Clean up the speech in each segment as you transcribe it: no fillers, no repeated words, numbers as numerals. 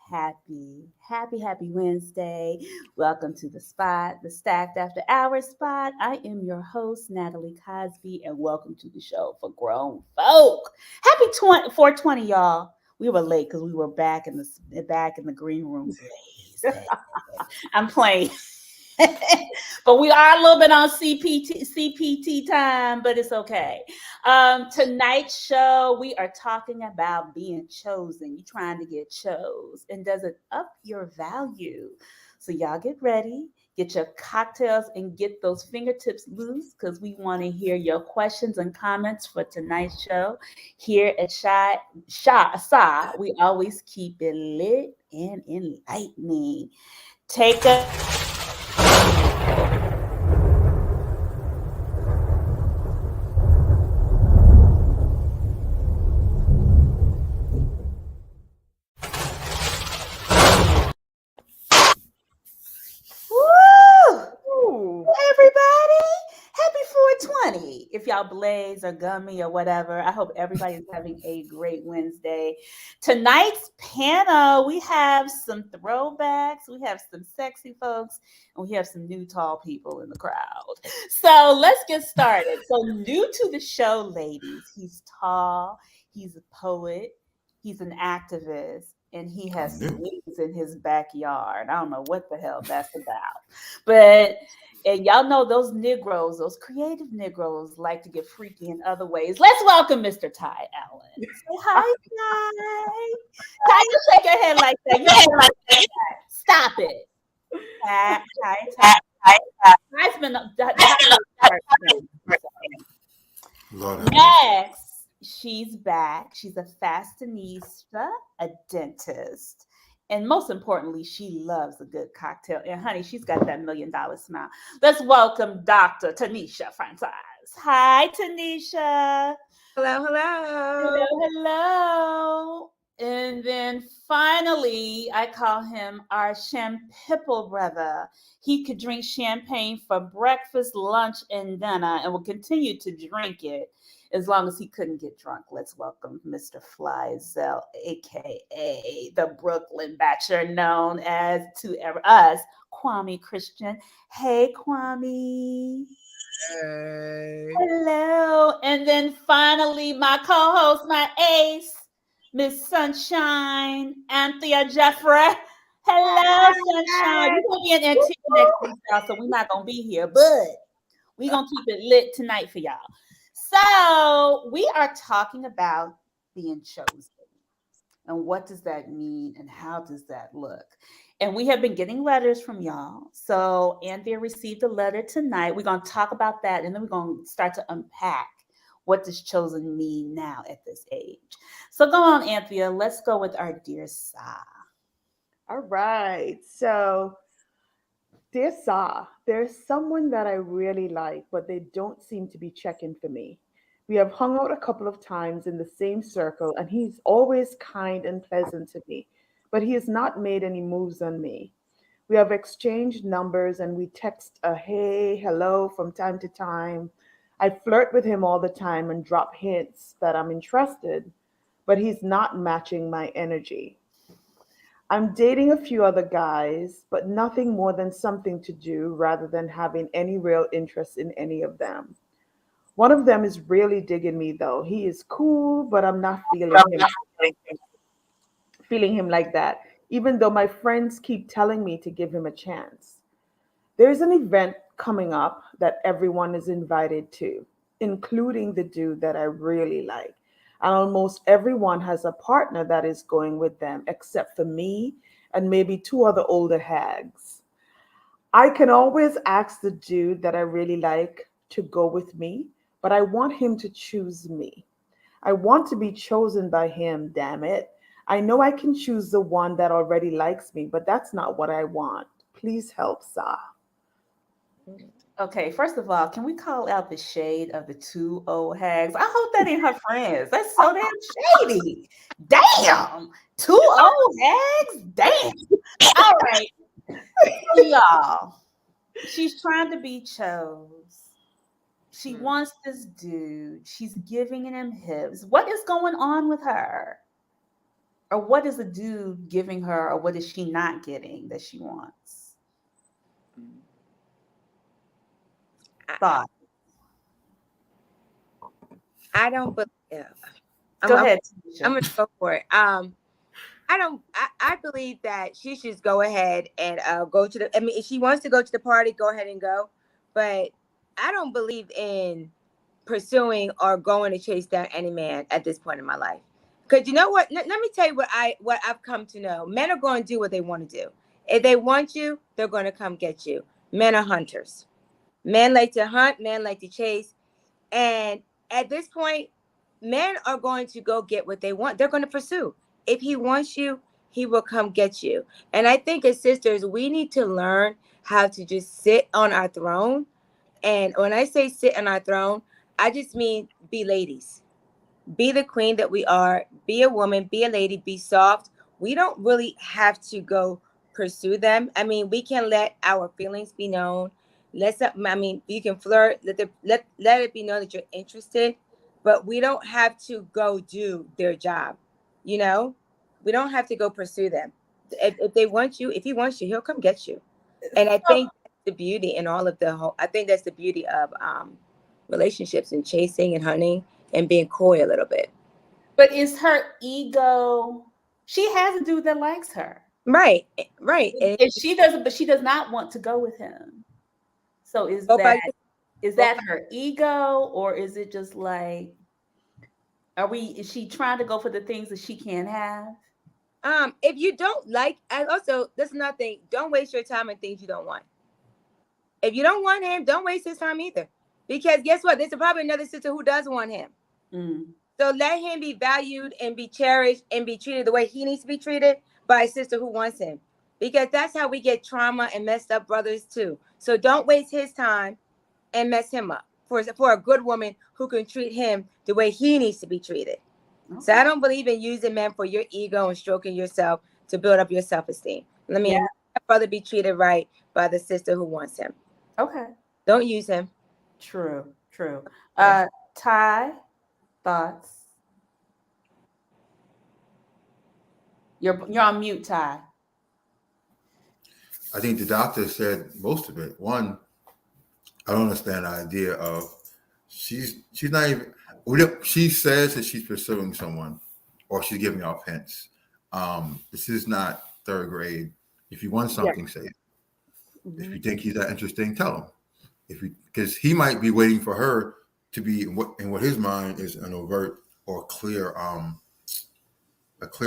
happy Wednesday. Welcome to the spot, the Stacked After Hours spot. I am your host, Natalie Cosby, and welcome to the show for grown folk. Happy 420, y'all. We were late because we were back in the green room blazing. I'm playing. But we are a little bit on CPT time, but it's okay. Tonight's show, we are talking about being chosen. You're trying to get chose, and does it up your value? So y'all get ready, get your cocktails, and get those fingertips loose because we want to hear your questions and comments for tonight's show. Here at Shy, we always keep it lit and enlightening. Take a Woo! Ooh, Everybody, happy 420. If y'all blaze or gummy or whatever, I hope everybody's having a great Wednesday. Tonight's panel, we have some throwbacks, we have some sexy folks, and we have some new tall people in the crowd. So let's get started. So, new to the show, ladies, he's tall, he's a poet, he's an activist, and he has swings in his backyard. I don't know what the hell that's about. But and y'all know those Negroes, those creative Negroes, like to get freaky in other ways. Let's welcome Mr. Ty Allen. Say hi, Ty. Ty, you shake your head like that. You shake your head like that. Stop it. Ty. Ty's been Lord have mercy. next. She's back. She's a fashionista, a dentist. And most importantly, she loves a good cocktail. And honey, she's got that $1,000,000 smile. Let's welcome Dr. Tanisha Francis. Hi, Tanisha. hello, Hello, hello. hello. And then finally, I call him our champipple brother. He could drink champagne for breakfast, lunch, and dinner, and will continue to drink it as long as he couldn't get drunk. Let's welcome Mr. Flyzell, aka the Brooklyn Bachelor, known as to us, Kwame Christian. Hey, Kwame. Hey. Hello. And then finally, my co-host, my ace, Miss Sunshine, Anthea Jeffrey. Hello, Sunshine. We're gonna be in Antigua next week, y'all, so we're not gonna be here, but we're gonna keep it lit tonight for y'all. So we are talking about being chosen. And what does that mean and how does that look? And we have been getting letters from y'all. So Anthea received a letter tonight. We're going to talk about that and then we're going to start to unpack what does chosen mean now at this age. So go on, Anthea. Let's go with our dear Sa. All right. So, dear Sa, there's someone that I really like, but they don't seem to be checking for me. We have hung out a couple of times in the same circle, and he's always kind and pleasant to me, but he has not made any moves on me. We have exchanged numbers and we text a hey, hello from time to time. I flirt with him all the time and drop hints that I'm interested, but he's not matching my energy. I'm dating a few other guys, but nothing more than something to do rather than having any real interest in any of them. One of them is really digging me though. He is cool, but I'm not feeling him like that, even though my friends keep telling me to give him a chance. There's an event coming up that everyone is invited to, including the dude that I really like. And almost everyone has a partner that is going with them, except for me and maybe two other older hags. I can always ask the dude that I really like to go with me, but I want him to choose me. I want to be chosen by him, damn it. I know I can choose the one that already likes me, but that's not what I want. Please help, Sa. Okay, first of all, can we call out the shade of the two old hags? I hope that ain't her friends. That's so damn shady. Damn. Two old hags? Damn. All right. So y'all, she's trying to be chose. She Mm. wants this dude. She's giving him hips. What is going on with her? Or what is the dude giving her, or what is she not getting that she wants? I, Thought. I don't believe. Yeah, Go I'm ahead, I'm Tanisha. gonna go for it. I don't. I believe that she should go ahead and go to the. I mean, if she wants to go to the party, go ahead and go. But I don't believe in pursuing or going to chase down any man at this point in my life. Because you know what? Let me tell you what I've come to know. Men are going to do what they want to do. If they want you, they're going to come get you. Men are hunters. Men like to hunt. Men like to chase. And at this point, men are going to go get what they want. They're going to pursue. If he wants you, he will come get you. And I think as sisters, we need to learn how to just sit on our throne. And when I say sit on our throne, I just mean be ladies. Be the queen that we are. Be a woman, be a lady, be soft. We don't really have to go pursue them. I mean, we can let our feelings be known. I mean, you can flirt, let it be known that you're interested, but we don't have to go do their job. You know? We don't have to go pursue them. If they want you, if he wants you, he'll come get you. And I So, think that's the beauty in all of the whole I think that's the beauty of relationships and chasing and hunting and being coy a little bit. but is her ego? She has a dude that likes her. Right, right. And If she doesn't, but she does not want to go with him. So go by is go that her ego, or is it just like, is she trying to go for the things that she can't have? if you don't like, and also that's another thing, don't waste your time on things you don't want. If you don't want him, don't waste his time either. Because guess what? There's probably another sister who does want him. Mm. So let him be valued and be cherished and be treated the way he needs to be treated by a sister who wants him. Because that's how we get trauma and messed up brothers too. So don't waste his time and mess him up for a good woman who can treat him the way he needs to be treated. So Okay. I don't believe in using men for your ego and stroking yourself to build up your self-esteem. I Yeah. mean, let that brother be treated right by the sister who wants him. Okay. Don't use him. True. True. Yeah. Ty, thoughts? You're on mute, Ty. I think the doctor said most of it. One, I don't understand the idea of she's not even. She says that she's pursuing someone, or she's giving off hints. This is not third grade. If you want Yeah. something, say it. If Mm-hmm. you think he's that interesting, tell him. If you Because he might be waiting for her to be in what his mind is an overt or a clear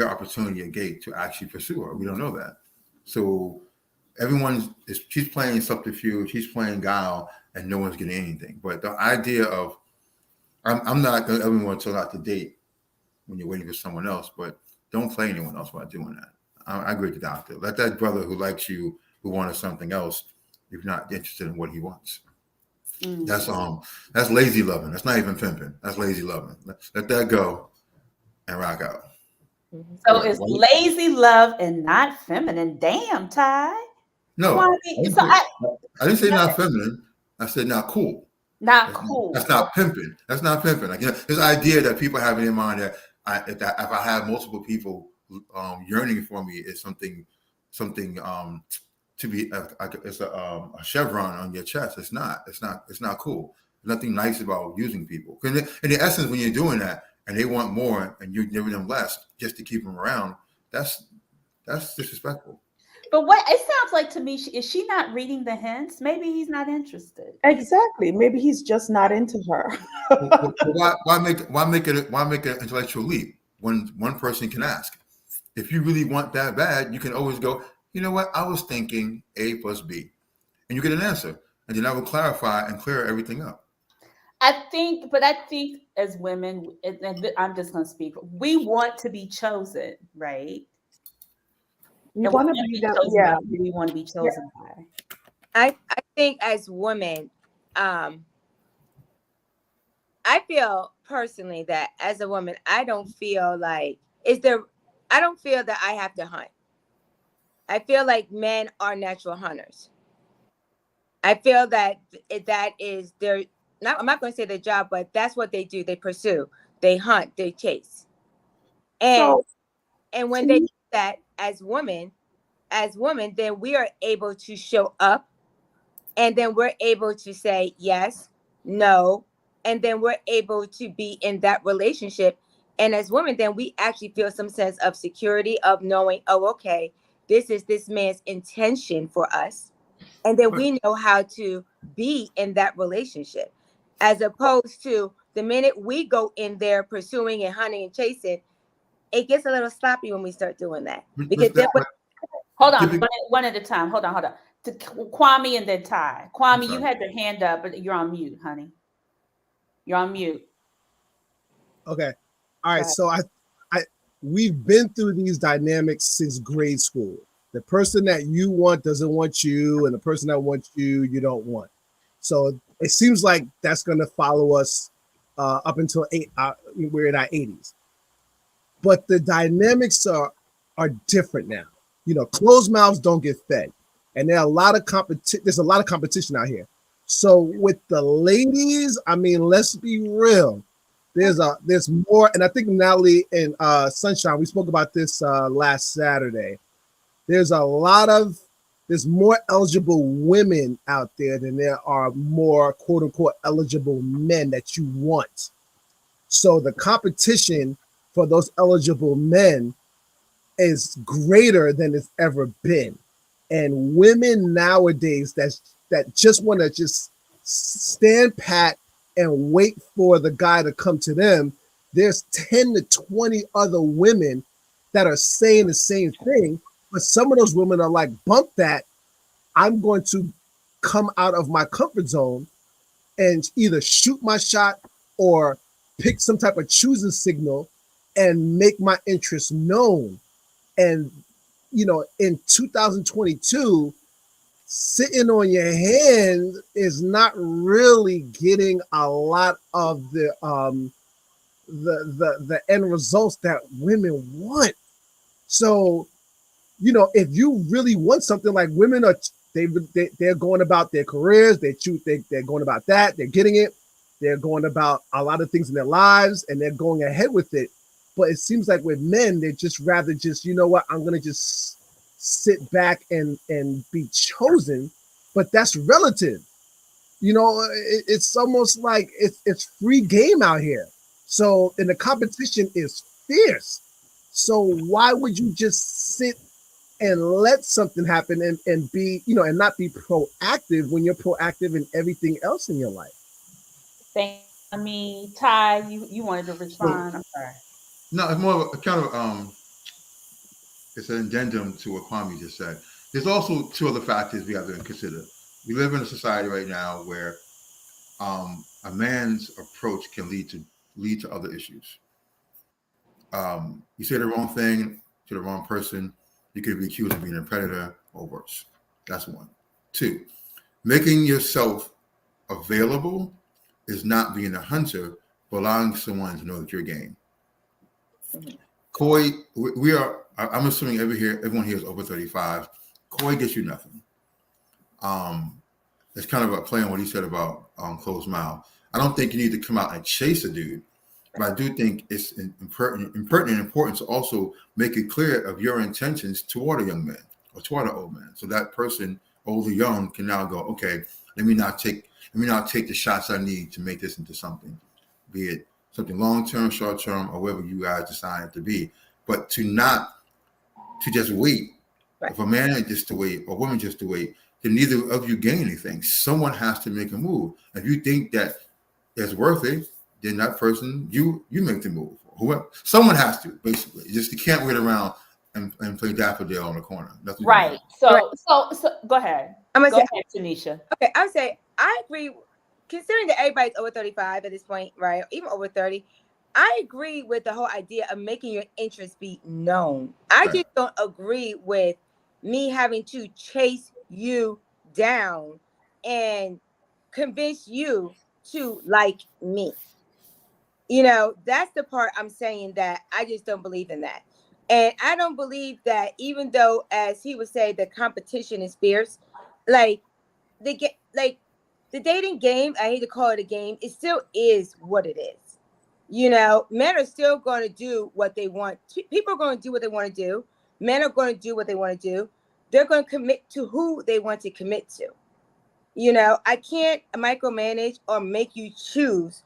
opportunity, a gate to actually pursue her. We don't know that. So she's playing subterfuge, she's playing guile, and no one's getting anything. But the idea of I'm not going to ever want to tell out to date when you're waiting for someone else, but don't play anyone else while doing that. I agree with the doctor. Let that brother who likes you, who wanted something else, if you're not interested in what he wants. Mm. That's lazy loving. That's not even pimping. That's lazy loving. Let that go and rock out. Mhm. So Right. it's lazy love and not feminine. Damn, Ty. You No, want to be so I didn't say not feminine. I said not cool. not That's cool. not pimping. That's not pimping. Like, this idea that people have in their mind that if I have multiple people yearning for me, is something to be it's a chevron on your chest. It's not. It's not. It's not cool. There's nothing nice about using people. In the essence, when you're doing that and they want more and you're giving them less just to keep them around, that's disrespectful. But what it sounds like to me, is she not reading the hints? Maybe he's not interested. Exactly. Maybe he's just not into her. Why make an intellectual leap when one person can ask? If you really want that bad, you can always go, you know what? I was thinking A plus B. And you get an answer. And then I will clarify and clear everything up. I think as women, and I'm just going to speak, we want to be chosen, right? We And we want to want to be be them. chosen by Yeah. who we want to be Yeah. chosen by. I think as women, um, I feel personally that as a woman, I don't feel like is there. I don't feel that I have to hunt. I feel like men are natural hunters. I feel that that is their not. I'm not going to say their job, but that's what they do. They pursue, they hunt, they chase, and So And when they do that as women, then we are able to show up, and then we're able to say yes, no, and then we're able to be in that relationship. And as women, then we actually feel some sense of security of knowing, oh, okay, this is this man's intention for us. And then But we know how to be in that relationship. As opposed to the minute we go in there pursuing and hunting and chasing, it gets a little sloppy when we start doing that. Because with then that, what, Hold on, typically, one at a time. Hold on, hold on. To Kwame and then Ty. I'm Kwame, you sorry. had your hand up, but you're on mute, honey. You're on mute. Okay. All Go right. ahead. So we've been through these dynamics since grade school. The person that you want doesn't want you, and the person that wants you, you don't want. So it seems like that's going to follow us up until we're in our 80s. But the dynamics are different now. You know, closed mouths don't get fed, and there's a lot of competition out here. So with the ladies, I mean, let's be real. There's more, and I think Natalie and Sunshine, we spoke about this last Saturday. There's there's more eligible women out there than there are more quote unquote eligible men that you want. So the competition for those eligible men is greater than it's ever been. And women nowadays that just want to just stand pat and wait for the guy to come to them, there's 10 to 20 other women that are saying the same thing. But some of those women are like, bump that. I'm going to come out of my comfort zone and either shoot my shot or pick some type of choosing signal and make my interest known. And, you know, in 2022, sitting on your hands is not really getting a lot of the end results that women want. So, you know, if you really want something, like women are, they're going about their careers, they're going about that, they're getting it, they're going about a lot of things in their lives, and they're going ahead with it. But it seems like with men, they just rather just, you know what, I'm gonna just sit back and be chosen. But that's relative. You know, it's almost like it's free game out here. So, and the competition is fierce. So why would you just sit and let something happen and be, you know, and not be proactive when you're proactive in everything else in your life? Thank me. Ty, you wanted to So respond. I'm sorry. no, it's more of a kind of it's an addendum to what Kwame just said. There's also two other factors we have to consider. We live in a society right now where a man's approach can lead to other issues. You say the wrong thing to the wrong person, you could be accused of being a predator or worse. That's one. Two, making yourself available is not being a hunter, but allowing someone to know that you're game. Koi, we are. I'm assuming everyone here is over 35. Koi gets you nothing. It's kind of a play on what he said about closed mouth. I don't think you need to come out and chase a dude, but I do think it's impertinent and important to also make it clear of your intentions toward a young man or toward an old man, so that person, old or young, can now go, okay, let me not take the shots I need to make this into something, be it something long term, short term, or whatever you guys decide it to be. But to just wait. Right. If a man just to wait or a woman just to wait, then neither of you gain anything. Someone has to make a move. If you think that it's worth it, then that person, you make the move. Whoever, someone has to, basically. You can't wait around and play daffodil on the corner. That's what Right. So go ahead. I'm gonna Go say, ahead, Tanisha. okay, I would say I agree. Considering that everybody's over 35 at this point, right? Even over 30, I agree with the whole idea of making your interest be known. I Right. just don't agree with me having to chase you down and convince you to like me. You know, that's the part I'm saying that I just don't believe in that. And I don't believe that, even though, as he would say, the competition is fierce, like they get like the dating game, I hate to call it a game, it still is what it is. You know, men are still going to do what they want. People are going to do what they want to do. Men are going to do what they want to do. They're going to commit to who they want to commit to. You know, I can't micromanage or make you choose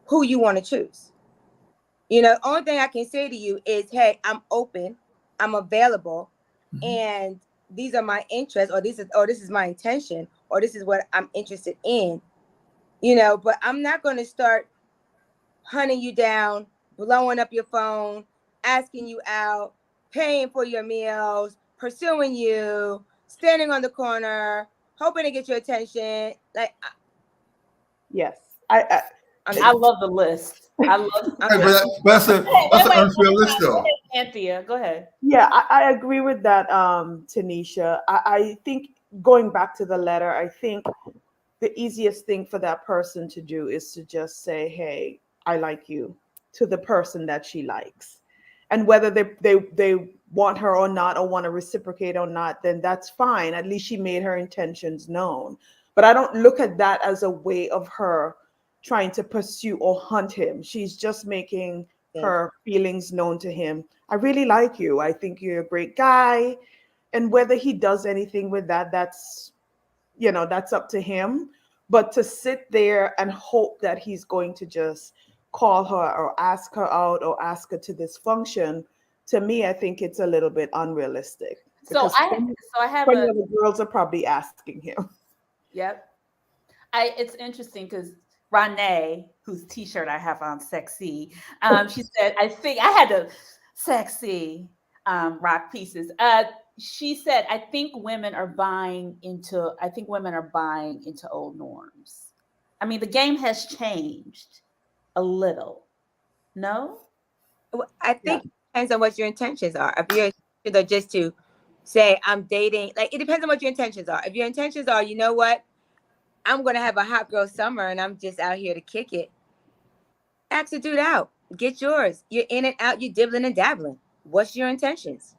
who you want to choose. You know, the only thing I can say to you is, hey, I'm open, I'm available, and these are my interests, or this is my intention, or this is what I'm interested in. You know, but I'm not going to start hunting you down, blowing up your phone, asking you out, paying for your meals, pursuing you, standing on the corner, hoping to get your attention. Like, Yes. I love the list. I love. Hey, but that's an unfair list, Go though. ahead, Anthea. Go ahead. Yeah, I agree with that, Tanisha. I think going back to the letter, I think the easiest thing for that person to do is to just say, hey, I like you, to the person that she likes. And whether they want her or not, or want to reciprocate or not, then that's fine. At least she made her intentions known. But I don't look at that as a way of her trying to pursue or hunt him. She's just making her feelings known to him. I really like you. I think you're a great guy. And whether he does anything with that, that's, that's up to him. But to sit there and hope that he's going to just call her or ask her out or ask her to this function, to me, I think it's a little bit unrealistic. So Because I have 20 a other girls are probably asking him. yep. It's interesting because Renee, whose T-shirt I have on, sexy. She said, I think I had to sexy rock pieces. She said, I think women are buying into old norms. I mean, the game has changed a little. No? I think it depends on what your intentions are. If your intentions are just to say, I'm dating, like, it depends on what your intentions are. If your intentions are, you know what, I'm going to have a hot girl summer and I'm just out here to kick it, ask the dude out. Get yours. You're in and out, you're dibbling and dabbling. What's your intentions?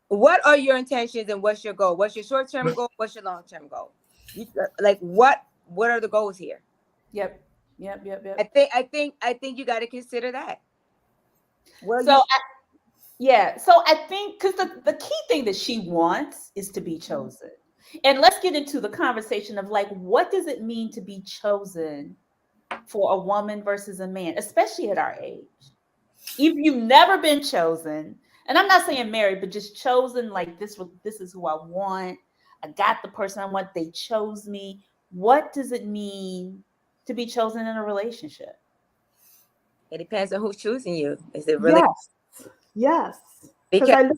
What are your intentions and what's your goal? What's your short-term goal? What's your long-term goal? Like, what are the goals here? Yep. I think you got to consider that. So I think because the key thing that she wants is to be chosen. And let's get into the conversation of, like, what does it mean to be chosen for a woman versus a man, especially at our age? If you've never been chosen, and I'm not saying married, but just chosen, like, this is who I want. I got the person I want. They chose me. What does it mean to be chosen in a relationship? It depends on who's choosing you. Is it really? Yes. Because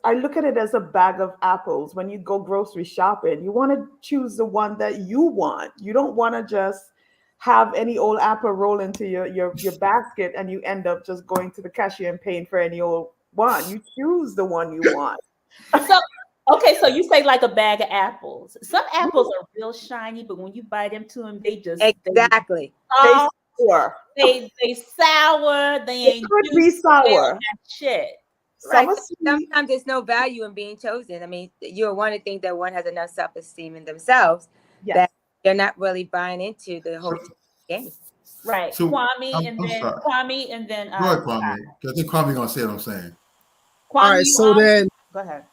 I look at it as a bag of apples. When you go grocery shopping, you want to choose the one that you want. You don't want to just have any old apple roll into your basket and you end up just going to the cashier and paying for any old one. You choose the one you want. So you say like a bag of apples. Some apples are real shiny, but when you bite into them, they just exactly. They sour. They sour. They ain't could be sour. Shit. Right. Sometimes there's no value in being chosen. I mean, you'll want to think that one has enough self-esteem in themselves that they're not really buying into the whole game. Right. So, Kwame, I'm and then sorry. Kwame, and then go ahead, Kwame. I think Kwame gonna say what I'm saying. Kwame, all right. So then, go ahead.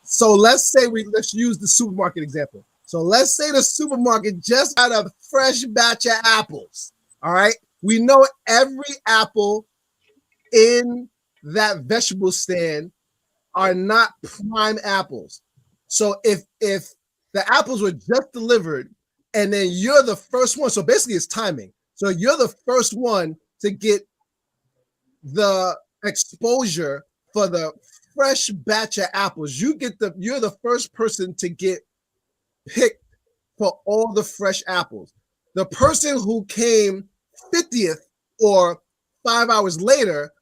So let's use the supermarket example. So let's say the supermarket just got a fresh batch of apples. All right. We know every apple in that vegetable stand are not prime apples. So if the apples were just delivered and then you're the first one, so basically it's timing. So you're the first one to get the exposure for the fresh batch of apples. You're the first person to get picked for all the fresh apples. The person who came 50th or 5 hours later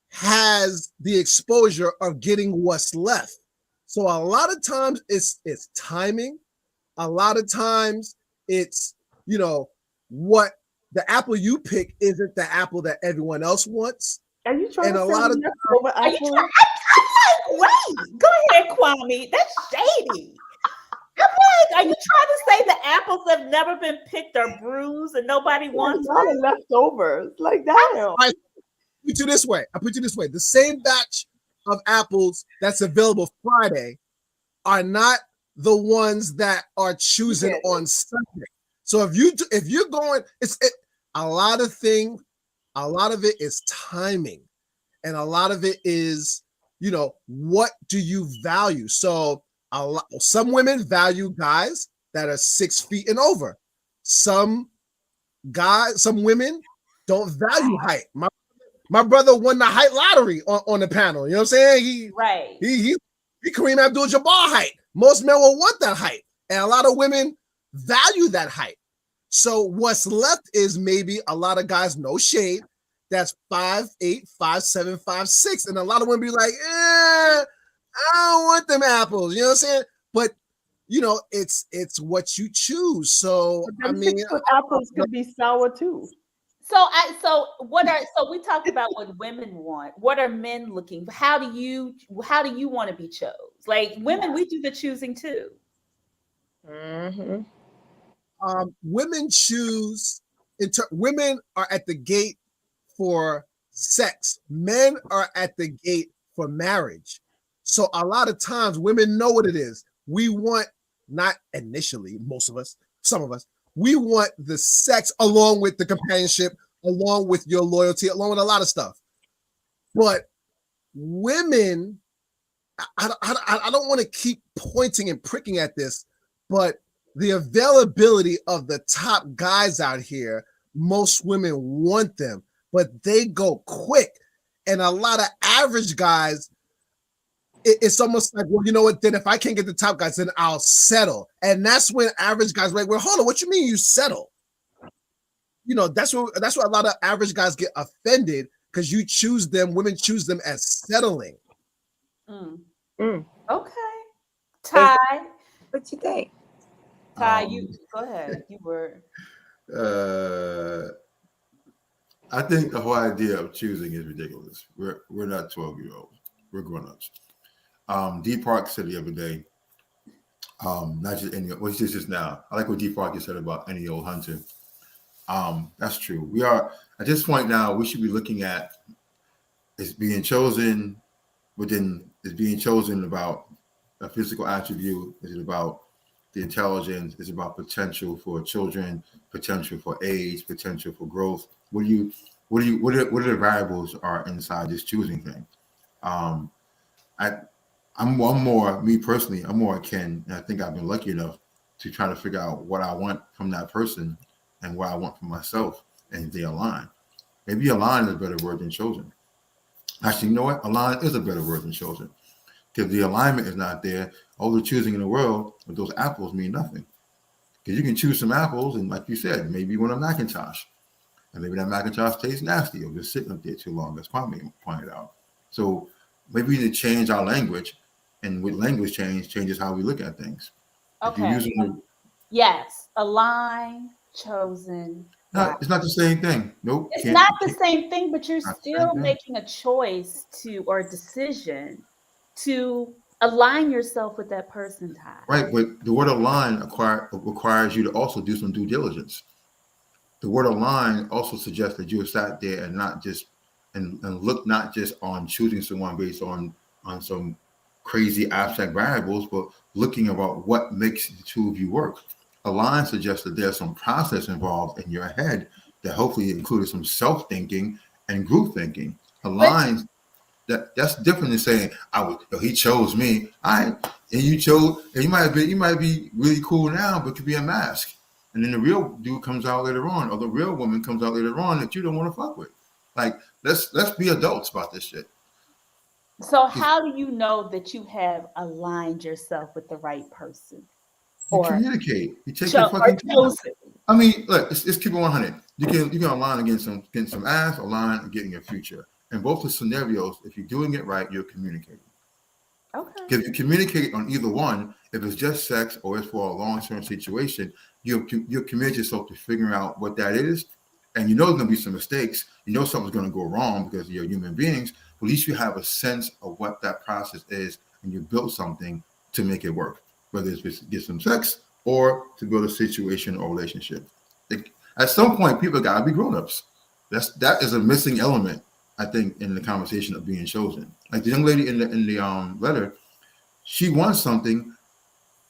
has the exposure of getting what's left. So a lot of times it's timing. A lot of times it's, what the apple you pick isn't the apple that everyone else wants. Are you trying and to a lot of over apples? Wait, go ahead, Kwame. That's shady. I'm like, are you trying to say the apples have never been picked or bruised and nobody There's wants a lot of leftovers. Like damn. I put you this way. I put you this way. The same batch of apples that's available Friday are not the ones that are choosing Yeah. on Sunday. So if you're going, a lot of it is timing, and a lot of it is, what do you value? So some women value guys that are 6 feet and over. Some women don't value height. My brother won the height lottery on the panel. You know what I'm saying? right. He Kareem Abdul-Jabbar height. Most men will want that height, and a lot of women value that height. So what's left is maybe a lot of guys, no shade, that's 5'8", 5'7", 5'6", and a lot of women be like, I don't want them apples. You know what I'm saying? But it's what you choose. So But them 6-foot apples could be sour too. So we talked about what women want. What are men looking for? How do you want to be chose? Like women, we do the choosing too. Mm-hmm. Women choose. Women are at the gate for sex. Men are at the gate for marriage. So a lot of times women know what it is. We want, not initially, some of us, we want the sex along with the companionship, along with your loyalty, along with a lot of stuff. But women, I don't want to keep pointing and pricking at this, but the availability of the top guys out here, most women want them, but they go quick. And a lot of average guys, it's almost like, well, you know what, then if I can't get the top guys, then I'll settle. And that's when average guys are like, well, hold on, what you mean you settle? That's where a lot of average guys get offended, because women choose them as settling. Okay. Ty, What you think? Ty, you go ahead. You were. I think the whole idea of choosing is ridiculous. We're not 12-year-olds. We're grown-ups. D Park said the other day, not just any, well, just now. I like what D Park said about any old hunter. That's true. We are at this point now. We should be looking at is being chosen about a physical attribute. Is it about the intelligence? Is it about potential for children? Potential for age? Potential for growth? What are the variables are inside this choosing thing? I'm more akin, and I think I've been lucky enough to try to figure out what I want from that person and what I want from myself, and they align. Maybe align is a better word than chosen. Actually, you know what? Align is a better word than chosen, because the alignment is not there. All the choosing in the world with those apples mean nothing. Because you can choose some apples, and like you said, maybe you want a Macintosh, and maybe that Macintosh tastes nasty or just sitting up there too long, as Kwame pointed out. So maybe we need to change our language, and with language changes how we look at things. Okay. Yes, align, chosen. It's not the same thing. Nope. It's not the same thing, but you're still making a choice or a decision to align yourself with that person, Ty. Right, but the word align requires you to also do some due diligence. The word align also suggests that you have sat there and not just and look not just on choosing someone based on some crazy abstract variables, but looking about what makes the two of you work. Align suggests that there's some process involved in your head that hopefully included some self-thinking and group thinking. Align, that's different than saying he chose me. And you chose, and you might be really cool now, but could be a mask. And then the real dude comes out later on, or the real woman comes out later on that you don't want to fuck with. Like, let's be adults about this shit. So how do you know that you have aligned yourself with the right person? You communicate. You take your fucking time. I mean, look, let's keep it 100. You can align against getting some ass, align and getting a future. In both the scenarios, if you're doing it right, you're communicating. Okay. Because if you communicate on either one, if it's just sex or it's for a long-term situation, you'll commit yourself to figuring out what that is. And you know there's going to be some mistakes. You know something's going to go wrong because you're human beings. But at least you have a sense of what that process is, and you built something to make it work. Whether it's get some sex or to build a situation or relationship. At some point, people gotta be grown-ups. That is a missing element, I think, in the conversation of being chosen. Like the young lady in the letter, she wants something,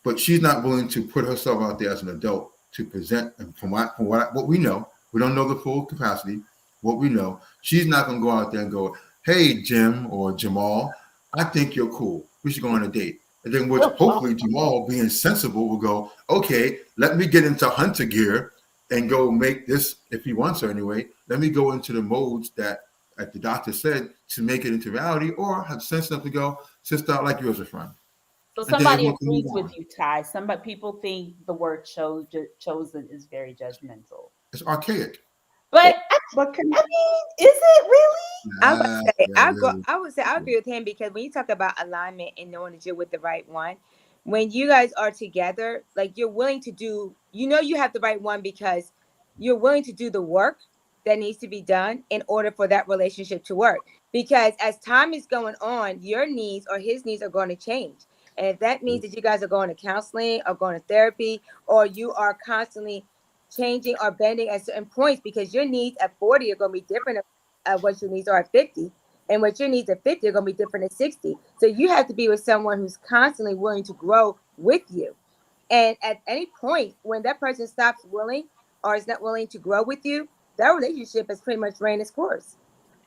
but she's not willing to put herself out there as an adult to present. And from what we know, we don't know the full capacity. What we know, she's not going to go out there and go, "Hey, Jim or Jamal, I think you're cool. We should go on a date." And then, which hopefully Jamal, being sensible, will go, "Okay, let me get into hunter gear and go make this." If he wants her anyway, let me go into the modes that, like the doctor said, to make it into reality, or have sense enough to go, "Sister, I like you as a friend." So And then somebody everyone can move agrees on. with you, Ty. Some people think the word chosen is very judgmental. It's archaic. But But can I mean, is it really? I would say Yeah, really. I would say I agree with him, because when you talk about alignment and knowing that you're with the right one, when you guys are together, like you're willing to do, you have the right one because you're willing to do the work that needs to be done in order for that relationship to work. Because as time is going on, your needs or his needs are going to change. And if that means that you guys are going to counseling or going to therapy, or you are constantly changing or bending at certain points, because your needs at 40 are going to be different what your needs are at 50, and what your needs at 50 are going to be different at 60. So you have to be with someone who's constantly willing to grow with you. And at any point when that person stops willing or is not willing to grow with you, that relationship has pretty much ran its course.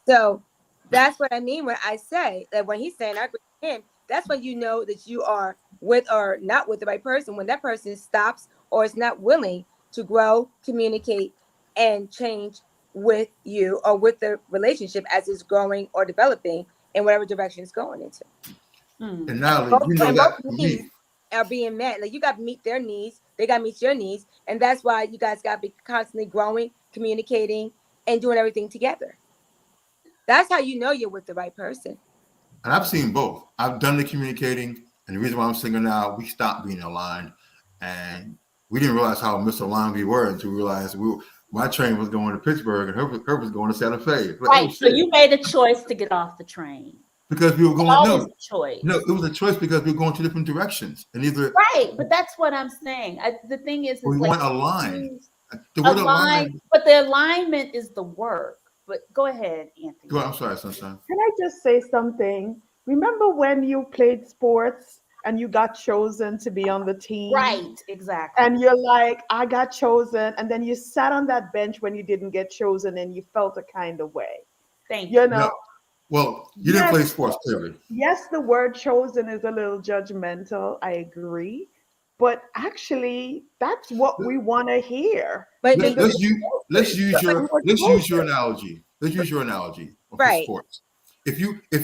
So that's what I mean when I say that, when he's saying I agree with him, that's when you know that you are with or not with the right person, when that person stops or is not willing to grow, communicate, and change with you or with the relationship as it's growing or developing in whatever direction it's going into. And Natalie, you know And that both for needs me, are being met. Like, you got to meet their needs, they got to meet your needs, and that's why you guys got to be constantly growing, communicating, and doing everything together. That's how you know you're with the right person. and I've seen both. I've done the communicating, and the reason why I'm single now, we stopped being aligned, and we didn't realize how misaligned we were until we realized my train was going to Pittsburgh and her was going to Santa Fe. Like, oh Right. So shit! you made a choice to get off the train. Because we were It's going always a choice. no, it was a choice because we were going two different directions, and either Right. But that's what I'm saying. The thing is we like weren't aligned. choose The word align, aligned. but the alignment is the work. But go ahead, Go Anthony. ahead, I'm sorry, Sunshine. Can I just say something? Remember when you played sports and you got chosen to be on the team? Right. Exactly. And you're like, I got chosen. And then you sat on that bench when you didn't get chosen and you felt a kind of way. Thank You you. No, know, well, you didn't yes, play sports clearly. yes, the word chosen is a little judgmental. I agree. But actually, that's what we want to hear. But let's but, Because let's use let's use we your were let's use your chosen. analogy. Let's use your analogy for right. sports. If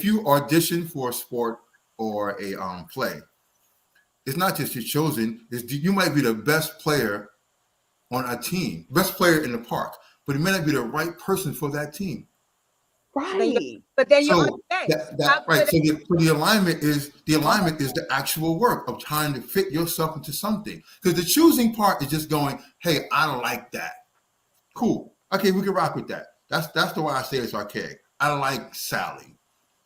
you audition for a sport or a play, it's not just you're chosen. You might be the best player on a team, best player in the park, but it may not be the right person for that team. So then you Right. but then you're on So the bench. that How right. good So the alignment is the actual work of trying to fit yourself into something. Because the choosing part is just going, hey, I don't like that. Cool. Okay, we can rock with that. That's the way I say it's archaic. I like Sally.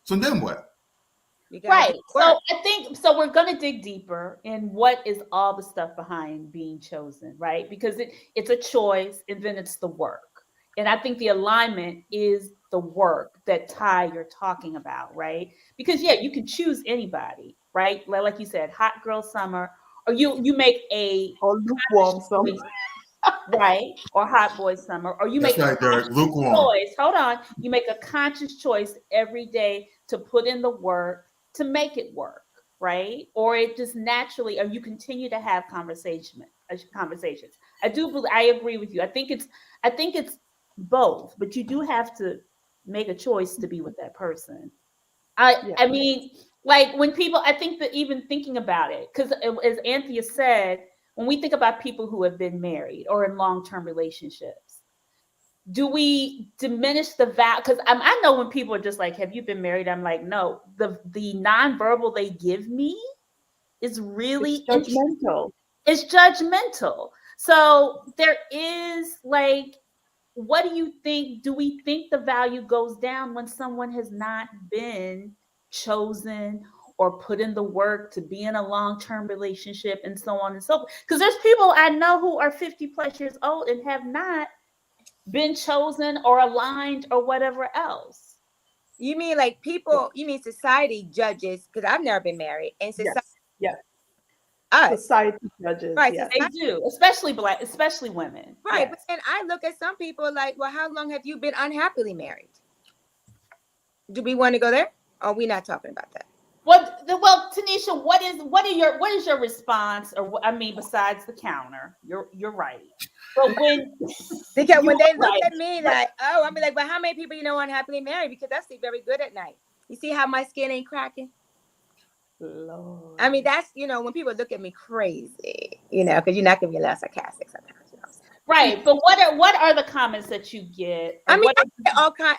So then what? you gotta do Right. the So work. I think so we're gonna dig deeper in what is all the stuff behind being chosen, right? Because it's a choice and then it's the work. And I think the alignment is the work that Ty you're talking about, right? Because yeah, you can choose anybody, right? Like you said, hot girl summer, or you make a Or lukewarm some. choice, right? Or hot boy summer, or you That's make a right, Derek. conscious Lukewarm. choice. Hold on, you make a conscious choice every day to put in the work to make it work, right? Or it just naturally, or you continue to have conversations. I agree with you. I think it's both, but you do have to make a choice to be with that person. I Yeah. I mean, like when people, I think that even thinking about it, because as Anthea said, when we think about people who have been married or in long-term relationships, do we diminish the value? Because I know when people are just like, "Have you been married?" I'm like, no. The nonverbal they give me is really It's interesting. judgmental. It's judgmental. So there is like, what do you think? Do we think the value goes down when someone has not been chosen or put in the work to be in a long-term relationship and so on and so forth. Because there's people I know who are 50 plus years old and have not been chosen or aligned or whatever else. You mean like people? You mean society judges? Because I've never been married, and society Yes. Yes. us, Society judges. right? Yes. They Society, do, especially black, especially women. right. But Yes. then I look at some people like, well, how long have you been unhappily married? Do we want to go there? Or are we not talking about that? Well, Tanisha, what is your response? Or I mean, besides the counter, you're right. But when Because you when they are look right, at me like, oh, I'm like, but how many people you know unhappily married? Because I sleep very good at night. You see how my skin ain't cracking? Lord. I mean, that's, when people look at me crazy, because you're not going to be a little sarcastic sometimes. right. But what are the comments that you get, I or mean, what?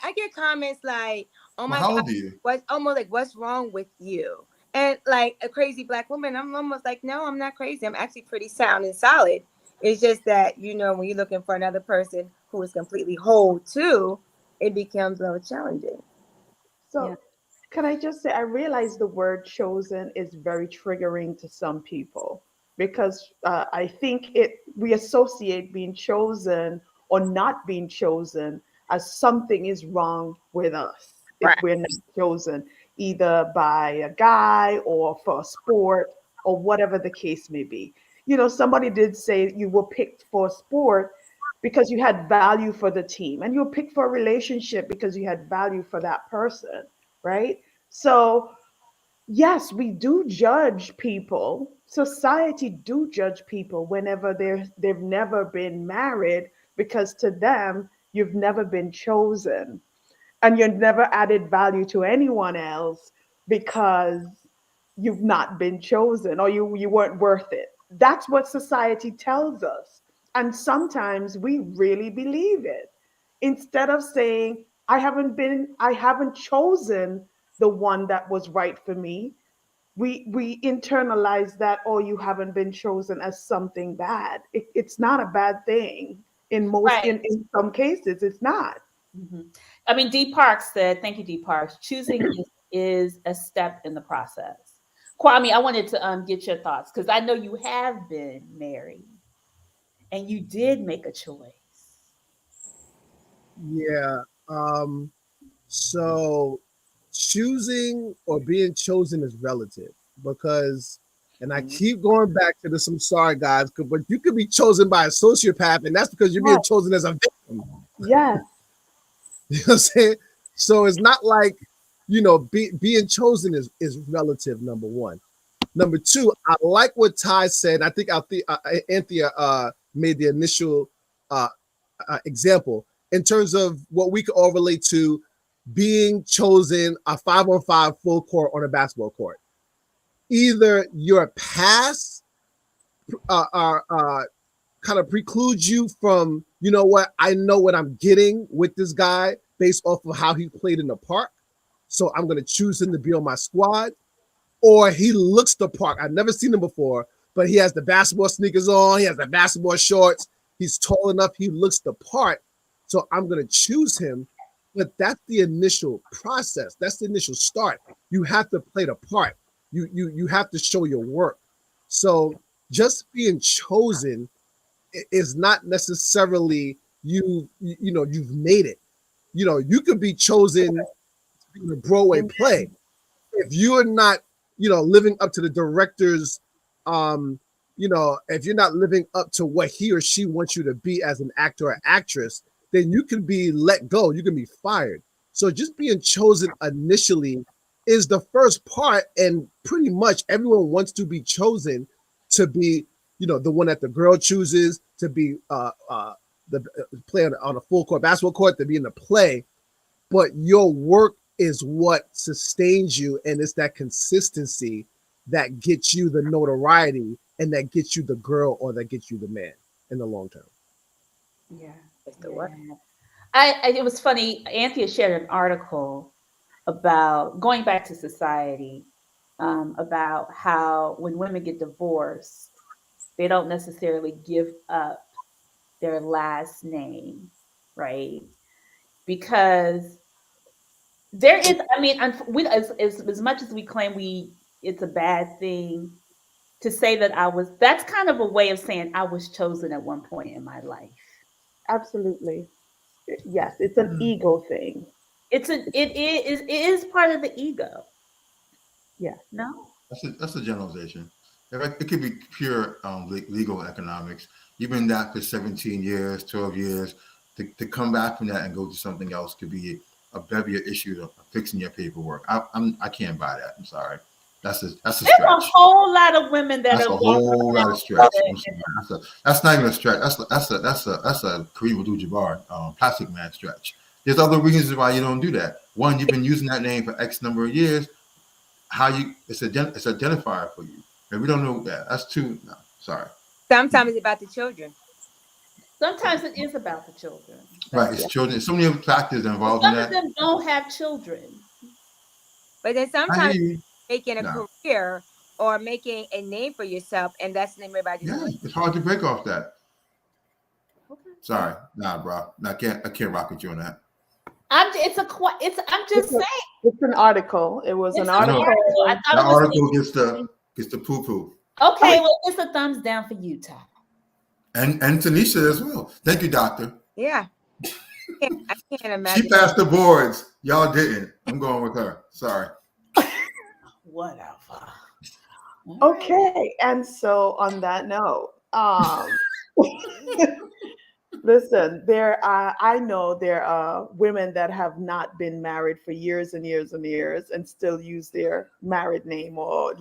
I get comments like, oh Well, my how God, old are you? what's almost like, what's wrong with you? And like a crazy black woman, I'm almost like, no, I'm not crazy. I'm actually pretty sound and solid. It's just that, when you're looking for another person who is completely whole too, it becomes a little challenging. Yeah. So, can I just say, I realize the word chosen is very triggering to some people because I think we associate being chosen or not being chosen as something is wrong with us if Right. we're not chosen, either by a guy or for a sport or whatever the case may be. Somebody did say you were picked for a sport because you had value for the team, and you were picked for a relationship because you had value for that person, right? So yes, we do judge people. Society do judge people whenever they've never been married, because to them you've never been chosen and you've never added value to anyone else because you've not been chosen, or you weren't worth it. That's what society tells us. And sometimes we really believe it. Instead of saying, I haven't chosen the one that was right for me, we internalize that, oh, you haven't been chosen, as something bad. It's not a bad thing. Right. In some cases it's not. Mhm. I mean, D Parks said, thank you, D Parks. Choosing is a step in the process. Kwame, I wanted to get your thoughts because I know you have been married and you did make a choice. Yeah. So choosing or being chosen is relative because, and I Mhm. keep going back to this. I'm sorry, guys, but you could be chosen by a sociopath, and that's because you're being Yes, chosen as a victim. yes. You know what I'm saying? So it's not like, being chosen is relative. Number one. Number two, I like what Ty said. I think Anthea made the initial uh, example in terms of what we could all relate to being chosen a 5-on-5 full court on a basketball court. Either your past uh, uh, uh, kind of precludes you from, I know what I'm getting with this guy based off of how he played in the park. So I'm going to choose him to be on my squad. Or he looks the part. I've never seen him before, but he has the basketball sneakers on. He has the basketball shorts. He's tall enough. He looks the part. So I'm going to choose him. But that's the initial process. That's the initial start. You have to play the part. You have to show your work. So just being chosen is not necessarily you've made it. You could be chosen to be a Broadway Amen. play if you're not, living up to the director's, if you're not living up to what he or she wants you to be as an actor or actress, then you can be let go. You can be fired. So just being chosen initially is the first part, and pretty much everyone wants to be chosen to be, the one that the girl chooses to be the play on a full court basketball court, to be in the play, but your work is what sustains you, and it's that consistency that gets you the notoriety and that gets you the girl or that gets you the man in the long term. Yeah. It's the work. Yeah. It was funny. Anthea shared an article about going back to society, about how when women get divorced, they don't necessarily give up their last name, right? Because there is, I mean, we as much as we claim we it's a bad thing to say that I was. That's kind of a way of saying I was chosen at one point in my life. Absolutely. Yes, it's an Mm, ego thing. It is part of the ego. Yes. No. that's a generalization. It could be pure legal economics. You've been that for 17 years, 12 years. To come back from that and go to something else could be a bevy of issues of fixing your paperwork. I can't buy that. I'm sorry. That's a There's a stretch. whole lot of women that That's are a walking whole lot of around stretch. with I'm sorry. That's not even a stretch. That's a Kareem Abdul-Jabbar Plastic Man stretch. There's other reasons why you don't do that. One, you've been using that name for X number of years. How you it's identifier for you, and we don't know that. That's too. No, sorry. Sometimes it's about the children. sometimes it is about the children. Right, That's it's Yeah. children. There's so many other factors but involved in some of that. them don't have children. But then I hear sometimes you. making a No, career or making a name for yourself, and that's the name everybody's yeah, with. it's hard to break off that. Okay. Sorry, nah, bro. I can't rock with you on that. I'm It's, just a, saying it's an article. It was an it's an I know article. I article. that thought it was article interesting. gets the poo poo, Okay, well, it's a thumbs down for you, Ty. and Tanisha as well. Thank you, doctor. Yeah, I can't She imagine. passed the boards. Y'all didn't. I'm going with her. Sorry. Whatever. All right. Okay, and so on that note, listen, I know there are women that have not been married for years and years and years and still use their married name or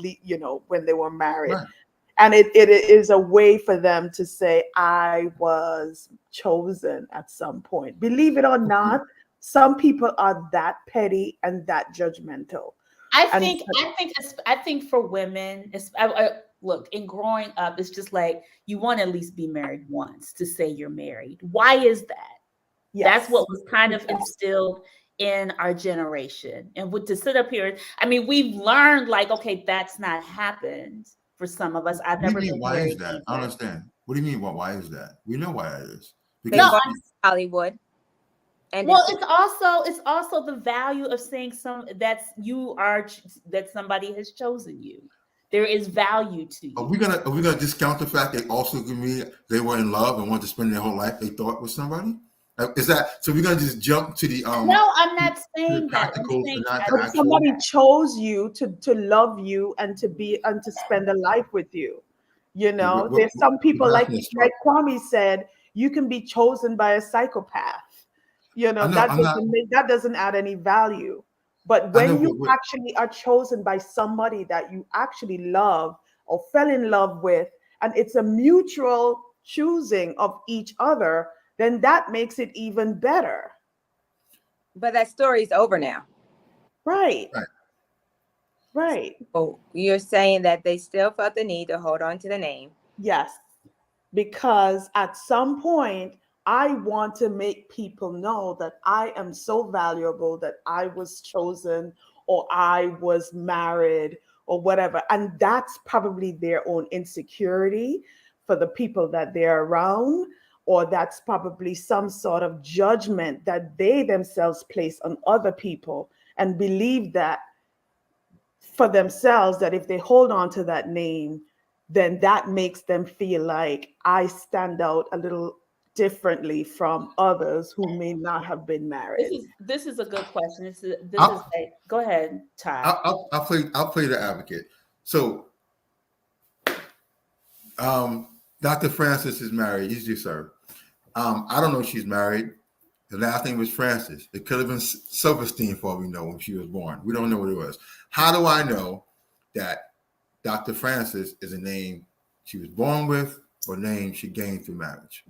when they were married, Right. and it is a way for them to say I was chosen at some point. Believe it or not, some people are that petty and that judgmental, I and think I think I think for women, look, in growing up, it's just like you want to at least be married once to say you're married. Why is that? That's yes, what was kind of instilled in our generation. And to sit up here, I mean, we've learned like, okay, that's not happened for some of us. I've What do you never mean? been Why is married that? I don't either. understand. What do you mean? Why is that? We know why that is. They No, Because bought Hollywood, and they well, keep. it's also the value of saying that somebody has chosen you. There is value to you. are we gonna discount the fact they also could mean they were in love and wanted to spend their whole life they thought with somebody? Is that so? We're gonna just jump No, I'm to not the saying that. I'm practical saying and not I the but don't think actual? somebody that. chose you to love you and to be and to spend a life with you. Yeah, There's some people we're like not gonna start. like Kwame said, you can be chosen by a psychopath. I know. I'm not. That doesn't add any value. But I know, when you but actually are chosen by somebody that you actually love or fell in love with, and it's a mutual choosing of each other, then that makes it even better. But that story's over now. Right. right. Right. Oh, you're saying that they still felt the need to hold on to the name. Yes. Because at some point, I want to make people know that I am so valuable, that I was chosen or I was married or whatever. And that's probably their own insecurity for the people that they're around, or that's probably some sort of judgment that they themselves place on other people and believe that for themselves, that if they hold on to that name, then that makes them feel like I stand out a little differently from others who may not have been This married. is this is a good question. This is I'll, like, go ahead, Ty. I'll play the advocate. So, um, Dr. Francis is married. He's just sir. I don't know if she's married. The last name was Francis. It could have been Silverstein for all we know when she was born. We don't know what it was. How do I know that Dr. Francis is a name she was born with or name she gained through marriage?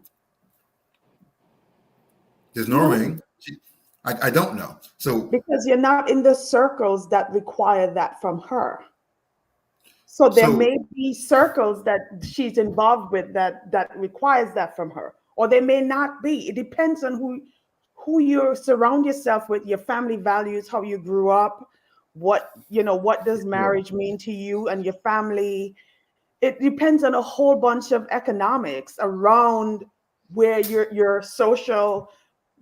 There's no No, ring. I don't know. So because you're not in the circles that require that from her. So there so may be circles that she's involved with that requires that from her, or they may not be. It depends on who you surround yourself with, your family values, how you grew up, what does sure. marriage mean to you and your family. It depends on a whole bunch of economics around where your social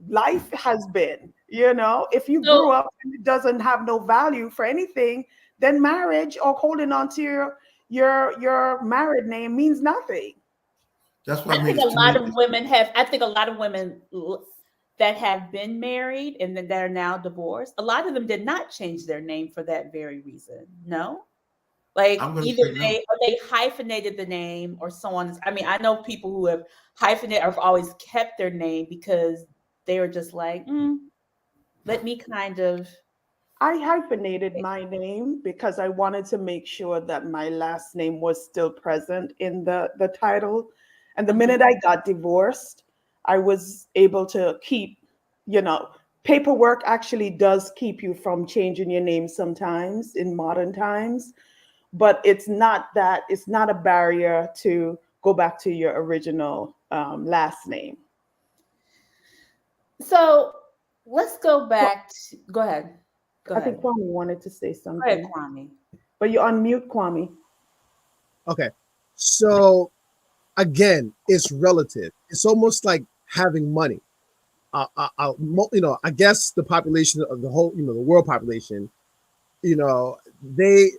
life has been. If you grew So up and it doesn't have no value for anything, then marriage or holding on to your married name means nothing. That's what I I mean. think It's a too lot many. of women have. I think a lot of women that have been married and then they're now divorced. A lot of them did not change their name for that very reason. No, like I'm going to either say no. they hyphenated the name or so on. I mean, I know people who have hyphenated or have always kept their name because they were just like, let me kind of. I hyphenated my name because I wanted to make sure that my last name was still present in the title. And the Uh-huh. minute I got divorced, I was able to keep, you know, paperwork actually does keep you from changing your name sometimes in modern times, but it's not a barrier to go back to your original last name. So let's go back. Go ahead. Go I think ahead. Kwame wanted to say Go ahead, something, Kwame. but you unmute, Kwame. Okay. So again, it's relative. It's almost like having money. I guess the population of the whole, the world population, you know, they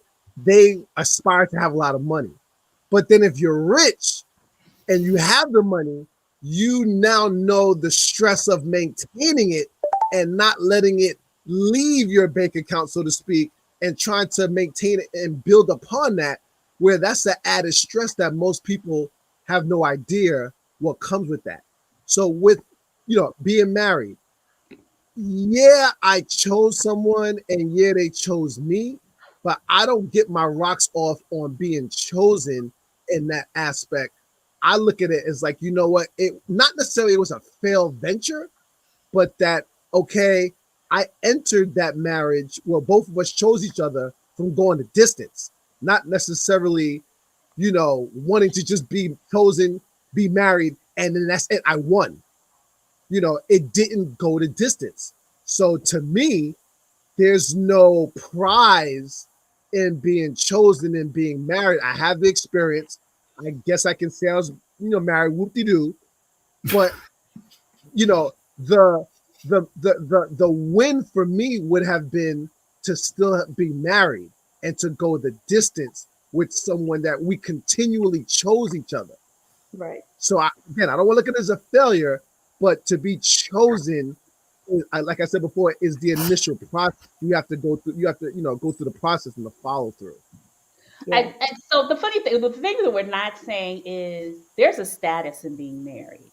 they aspire to have a lot of money. But then if you're rich and you have the money, you now know the stress of maintaining it and not letting it leave your bank account, so to speak, and trying to maintain it and build upon that, where that's the added stress that most people have no idea what comes with that. So with being married, yeah, I chose someone and yeah, they chose me, but I don't get my rocks off on being chosen in that aspect. I look at it as like, you know what, it not necessarily it was a failed venture, but that okay, I entered that marriage where both of us chose each other from going the distance, not necessarily, wanting to just be chosen, be married, and then that's it. I won. It didn't go the distance. So to me, there's no prize in being chosen and being married. I have the experience. I guess I can say I was, married whoop de doo. But you know, the win for me would have been to still be married and to go the distance with someone that we continually chose each other. Right. So again, I don't want to look at it as a failure, but to be chosen, like I said before, is the initial process. You have to go through. You have to, go through the process and the follow through. Yeah. And so the thing that we're not saying is there's a status in being married.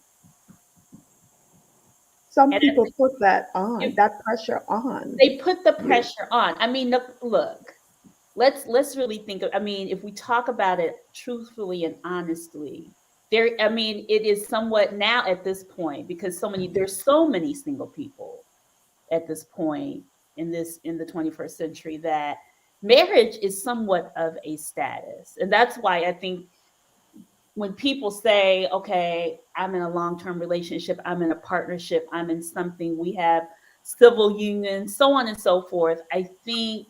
Some And I people think put that on, if that pressure on. they put the pressure on. I mean, look, let's really think of, I mean, if we talk about it truthfully and honestly, I mean, it is somewhat now at this point because there's so many single people at this point in the 21st century that marriage is somewhat of a status. And that's why I think when people say, okay, I'm in a long-term relationship, I'm in a partnership, I'm in something, we have civil union, so on and so forth, I think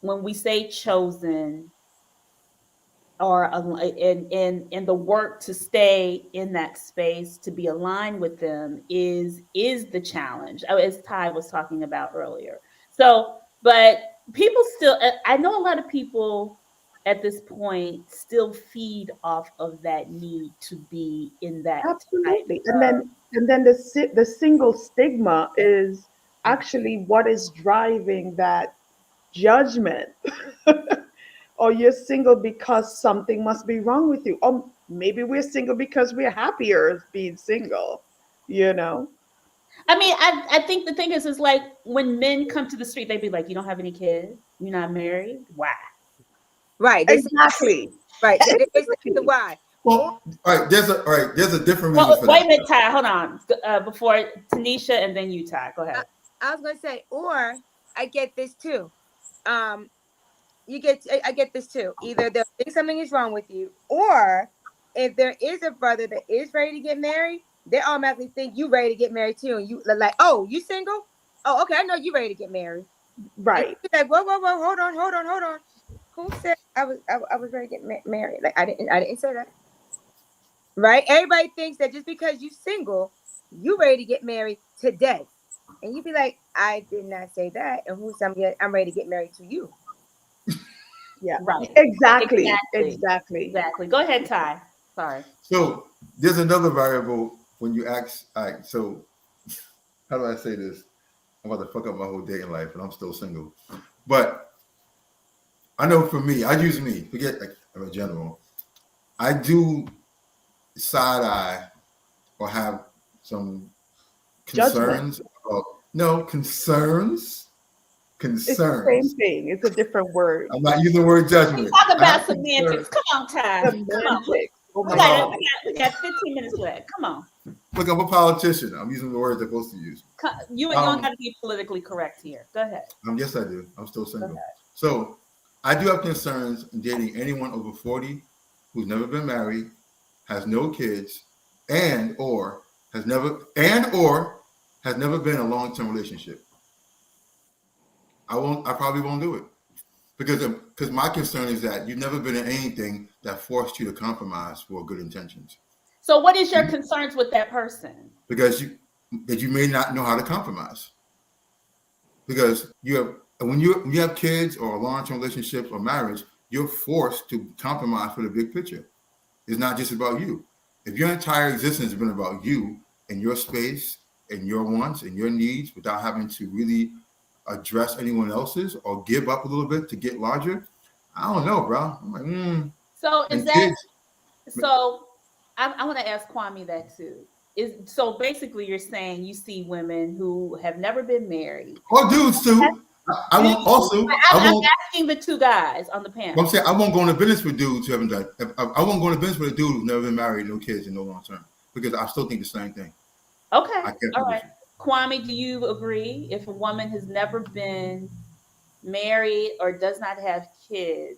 when we say chosen or in the work to stay in that space to be aligned with them is the challenge, as Ty was talking about earlier. So but people still, I know a lot of people at this point still feed off of that need to be in that type Absolutely. of. And then the single stigma is actually what is driving that judgment. Or you're single because something must be wrong with you. Or maybe we're single because we're happier being single, you know? I mean, I think the thing is like when men come to the street, they be like, "You don't have any kids, you're not married, why?" Right. They say Exactly. right. They say the Exactly. why. Or Well, all right. There's a different reason Well, for wait that. a minute, Ty. Hold on. Before Tanisha and then you, Ty. Go I, ahead. I was gonna say, or I get this too. Um, I get this too. Either they think something is wrong with you, or if there is a brother that is ready to get married, they automatically think you ready to get married too, and you like, oh, you single? Oh, okay, I know you ready to get married. And Right. you're like, whoa, hold on. Who said I was ready to get married? Like I didn't say that. Right? Everybody thinks that just because you single, you ready to get married today. And you be like, I did not say that. And who's I'm ready to get married to you. Yeah. Right. Exactly. Exactly. Exactly. Exactly. Go ahead, Ty. Sorry. So there's another variable when you ask. All right, so how do I say this? I'm about to fuck up my whole dating life, and I'm still single. But I know for me, I use me. Forget like in general. I do side eye or have some Judgment. concerns. About, no concerns. It's the same Concerns. thing. It's a different word. I'm not using the word judgment. Talk I have about semantics. concerns. Come on, Ty. Come on. Semantics. Oh We my got, God. we got 15 minutes left. Come on. Look, I'm a politician. I'm using the words I'm supposed to use. You don't got to be politically correct here. Go ahead. Yes, I do. I'm still Go single. ahead. So I do have concerns in dating anyone over 40 who's never been married, has no kids, or has never been in a long-term relationship. I probably won't do it. Because my concern is that you've never been in anything that forced you to compromise for good intentions. So, what is your concerns with that person? Because you may not know how to compromise. Because when you have kids or long-term relationships or marriage, you're forced to compromise for the big picture. It's not just about you. If your entire existence has been about you and your space and your wants and your needs without having to really address anyone else's or give up a little bit to get larger, I don't know, bro. I'm like, So, is and that kids. so? I want to ask Kwame that too. So basically you're saying you see women who have never been married. Or dudes too. I won't also. I'm asking the two guys on the panel. I'm saying I won't go into business with dudes who haven't done. I won't go into business with a dude who's never been married, no kids, and no long term, because I still think the same thing. Okay, all right. Kwame, do you agree if a woman has never been married or does not have kids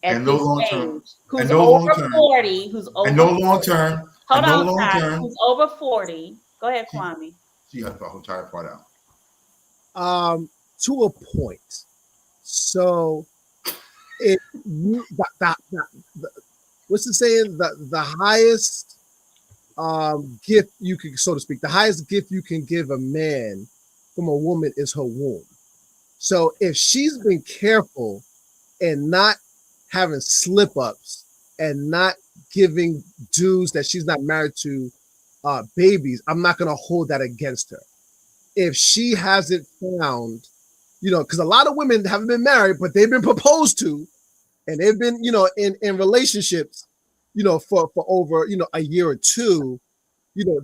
at and no this long stage, term, who's and no over long term, 40, who's over and no 40. long term, Hold and no on, long Ty, term. who's over 40. Go ahead, Kwame. She got the whole entire part out. To a point. So it what's the saying? The highest gift you can, so to speak, the highest gift you can give a man from a woman is her womb. So if she's been careful and not having slip ups and not giving dudes that she's not married to babies, I'm not gonna hold that against her. If she hasn't found, because a lot of women haven't been married, but they've been proposed to, and they've been, in relationships, for over, a year or two,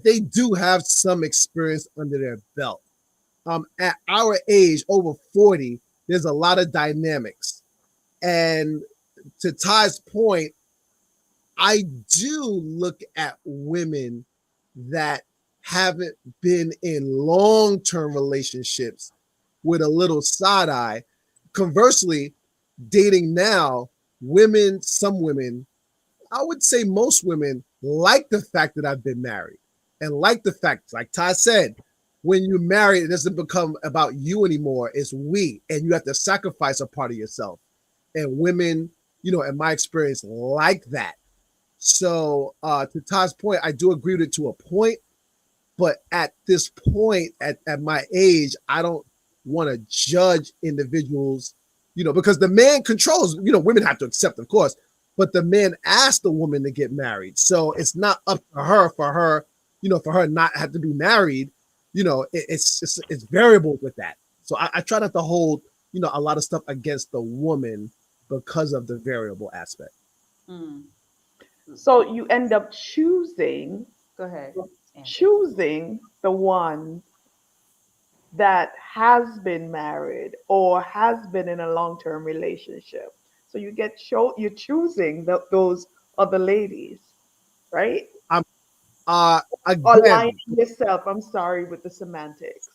they do have some experience under their belt. At our age, over 40, there's a lot of dynamics. And to Ty's point, I do look at women that haven't been in long-term relationships with a little side eye. Conversely, dating now, some women, I would say most women like the fact that I've been married and like the fact, like Ty said, when you're married, it doesn't become about you anymore. It's we, and you have to sacrifice a part of yourself. And women, in my experience, like that. So to Ty's point, I do agree with it to a point, but at this point, at my age, I don't want to judge individuals, because the man controls, women have to accept, of course, but the man asked the woman to get married. So it's not up to her for her not have to be married. It's variables with that. So I try not to hold, a lot of stuff against the woman because of the variable aspect. Mm. So you end up choosing Go ahead. the one that has been married or has been in a long-term relationship. So you're choosing those other ladies, right? Or Again, lying to yourself. I'm sorry with the semantics.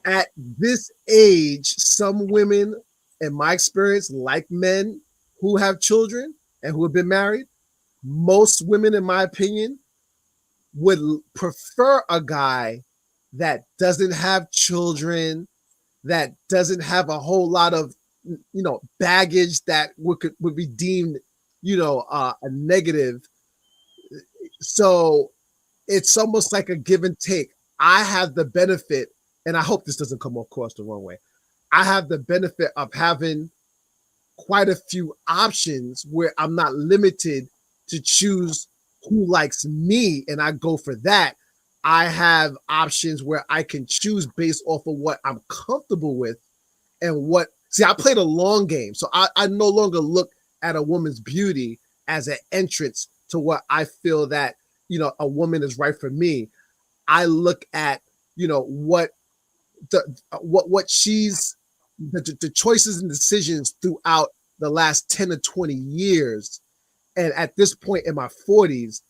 At this age, some women, in my experience, like men who have children and who have been married. Most women, in my opinion, would prefer a guy that doesn't have children, that doesn't have a whole lot of, baggage that would be deemed, a negative. So it's almost like a give and take. I have the benefit, and I hope this doesn't come across the wrong way. I have the benefit of having quite a few options where I'm not limited to choose who likes me and I go for that. I have options where I can choose based off of what I'm comfortable with and what. See, I played a long game, so I no longer look at a woman's beauty as an entrance to what I feel that, a woman is right for me. I look at, what she's the choices and decisions throughout the last 10 to 20 years. And at this point in my 40s,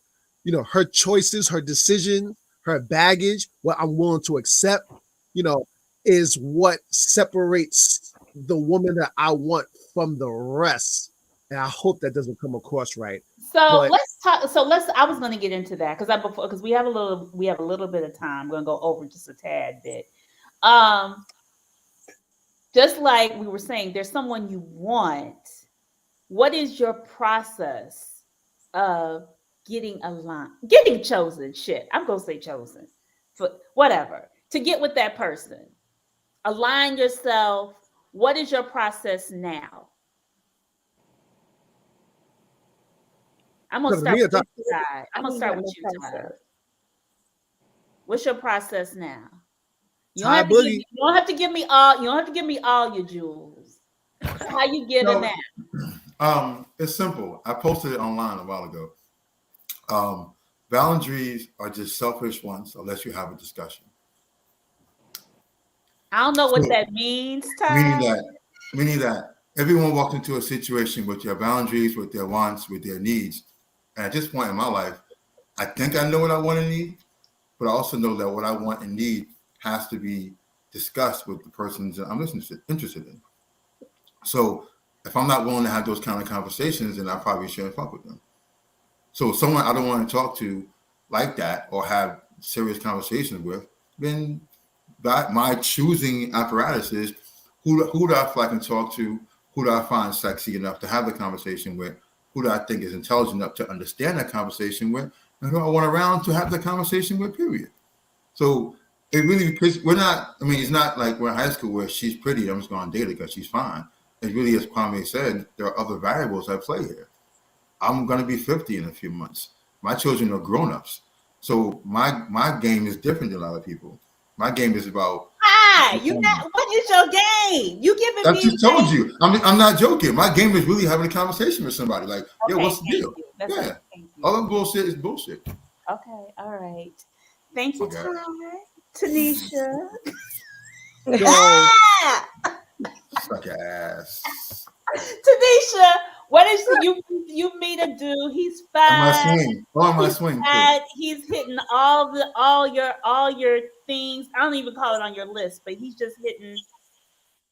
her choices, her decision, her baggage, what I'm willing to accept, is what separates the woman that I want from the rest. And I hope that doesn't come across right. So But let's talk. I was going to get into that because we have a little bit of time. I'm going to go over just a tad bit. Um, just like we were saying, there's someone you want. What is your process of getting chosen? Shit, I'm going to say chosen, for whatever, to get with that person. Align yourself. What is your process now? I'm gonna start with you, Ty. I'm gonna start with you, Ty. What's your process now? You don't Ty have to give Boogie, me. You don't have to give me all. You don't have to give me all your jewels. How you get in So, that? it's simple. I posted it online a while ago. Boundaries are just selfish ones unless you have a discussion. I don't know what So, that means, meaning Ty. that, meaning that everyone walks into a situation with their boundaries, with their wants, with their needs. And at this point in my life, I think I know what I want and need, but I also know that what I want and need has to be discussed with the persons that I'm interested in. So if I'm not willing to have those kind of conversations, then I probably shouldn't fuck with them. So someone I don't want to talk to like that or have serious conversations with, then that my choosing apparatus is who do I feel I can talk to, who do I find sexy enough to have the conversation with, who do I think is intelligent enough to understand that conversation with, and who I want around to have the conversation with, period. So it really, because we're not, I mean, it's not like we're in high school where she's pretty, I'm just going to date her because she's fine. It really, as Kwame said, there are other variables at play here. I'm going to be 50 in a few months. My children are grown-ups. So my game is different than a lot of people. My game is about Hi, you not. What is your game? You giving I me just told you. I'm not joking. My game is really having a conversation with somebody. Like, yo, okay? what's the Thank deal? you. That's Yeah. thank All you. that bullshit is bullshit. Okay, all right. Thank you, Okay. Ty. Tanisha. so Suck ass. Tanisha, what is you meet a dude? He's And my fine. swing. On my He's swing too. fine. He's hitting all your things. I don't even call it on your list, but he's just hitting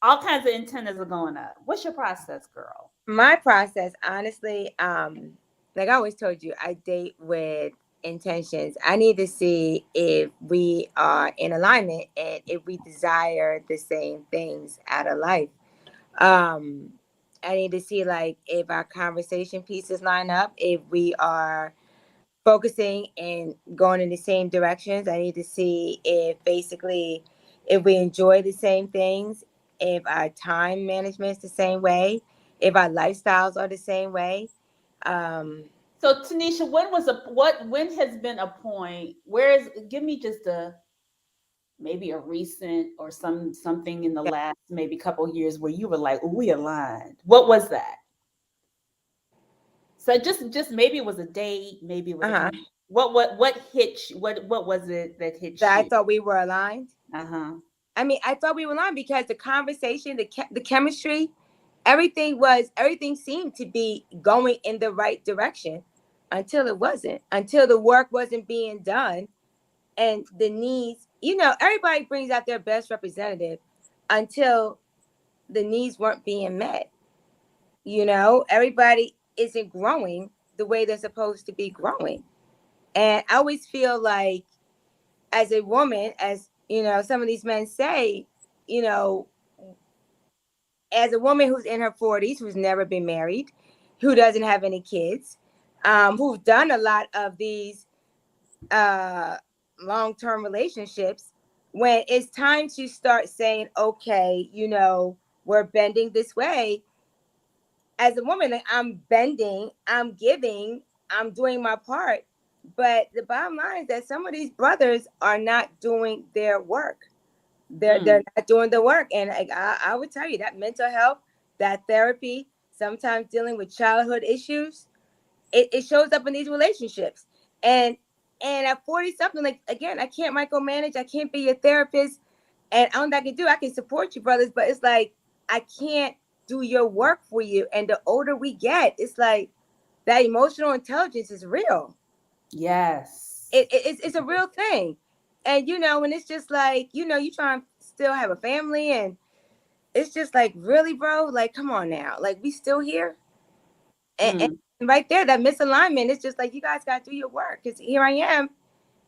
all kinds of antennas are going up. What's your process, girl? My process, honestly, like I always told you, I date with intentions. I need to see if we are in alignment and if we desire the same things out of life. Um, I need to see like if our conversation pieces line up, if we are focusing and going in the same directions. I need to see if basically if we enjoy the same things, if our time management is the same way, if our lifestyles are the same way. Um, So Tanisha, when has been a point where is give me just a maybe a recent or something in the yeah, last maybe couple years where you were like, "Ooh, we aligned." What was that? So just maybe it was a date, maybe it was a uh-huh. con what hit you? What was it that hit That I you? thought we were aligned. Uh-huh. I mean, I thought we were aligned because the conversation, the chemistry, everything seemed to be going in the right direction until it wasn't, until the work wasn't being done and the needs, everybody brings out their best representative until the needs weren't being met. Everybody isn't growing the way they're supposed to be growing. And I always feel like, as a woman, as some of these men say, you know, as a woman who's in her 40s, who's never been married, who doesn't have any kids, who've done a lot of these uh, long-term relationships, when it's time to start saying, okay, we're bending this way. As a woman, like, I'm bending, I'm giving, I'm doing my part. But the bottom line is that some of these brothers are not doing their work. They're Mm. not doing the work. And like, I would tell you that mental health, that therapy, sometimes dealing with childhood issues, it shows up in these relationships. And at 40 something, like, again, I can't micromanage, I can't be your therapist. And all I can do, I can support you, brothers, but it's like I can't do your work for you. And the older we get, it's like that emotional intelligence is real. Yes. It's a real thing. And and it's just like, you try and still have a family, and it's just like, really, bro, like, come on now, like, we still here. And Mm. right there, that misalignment, it's just like, you guys got to do your work, because here I am,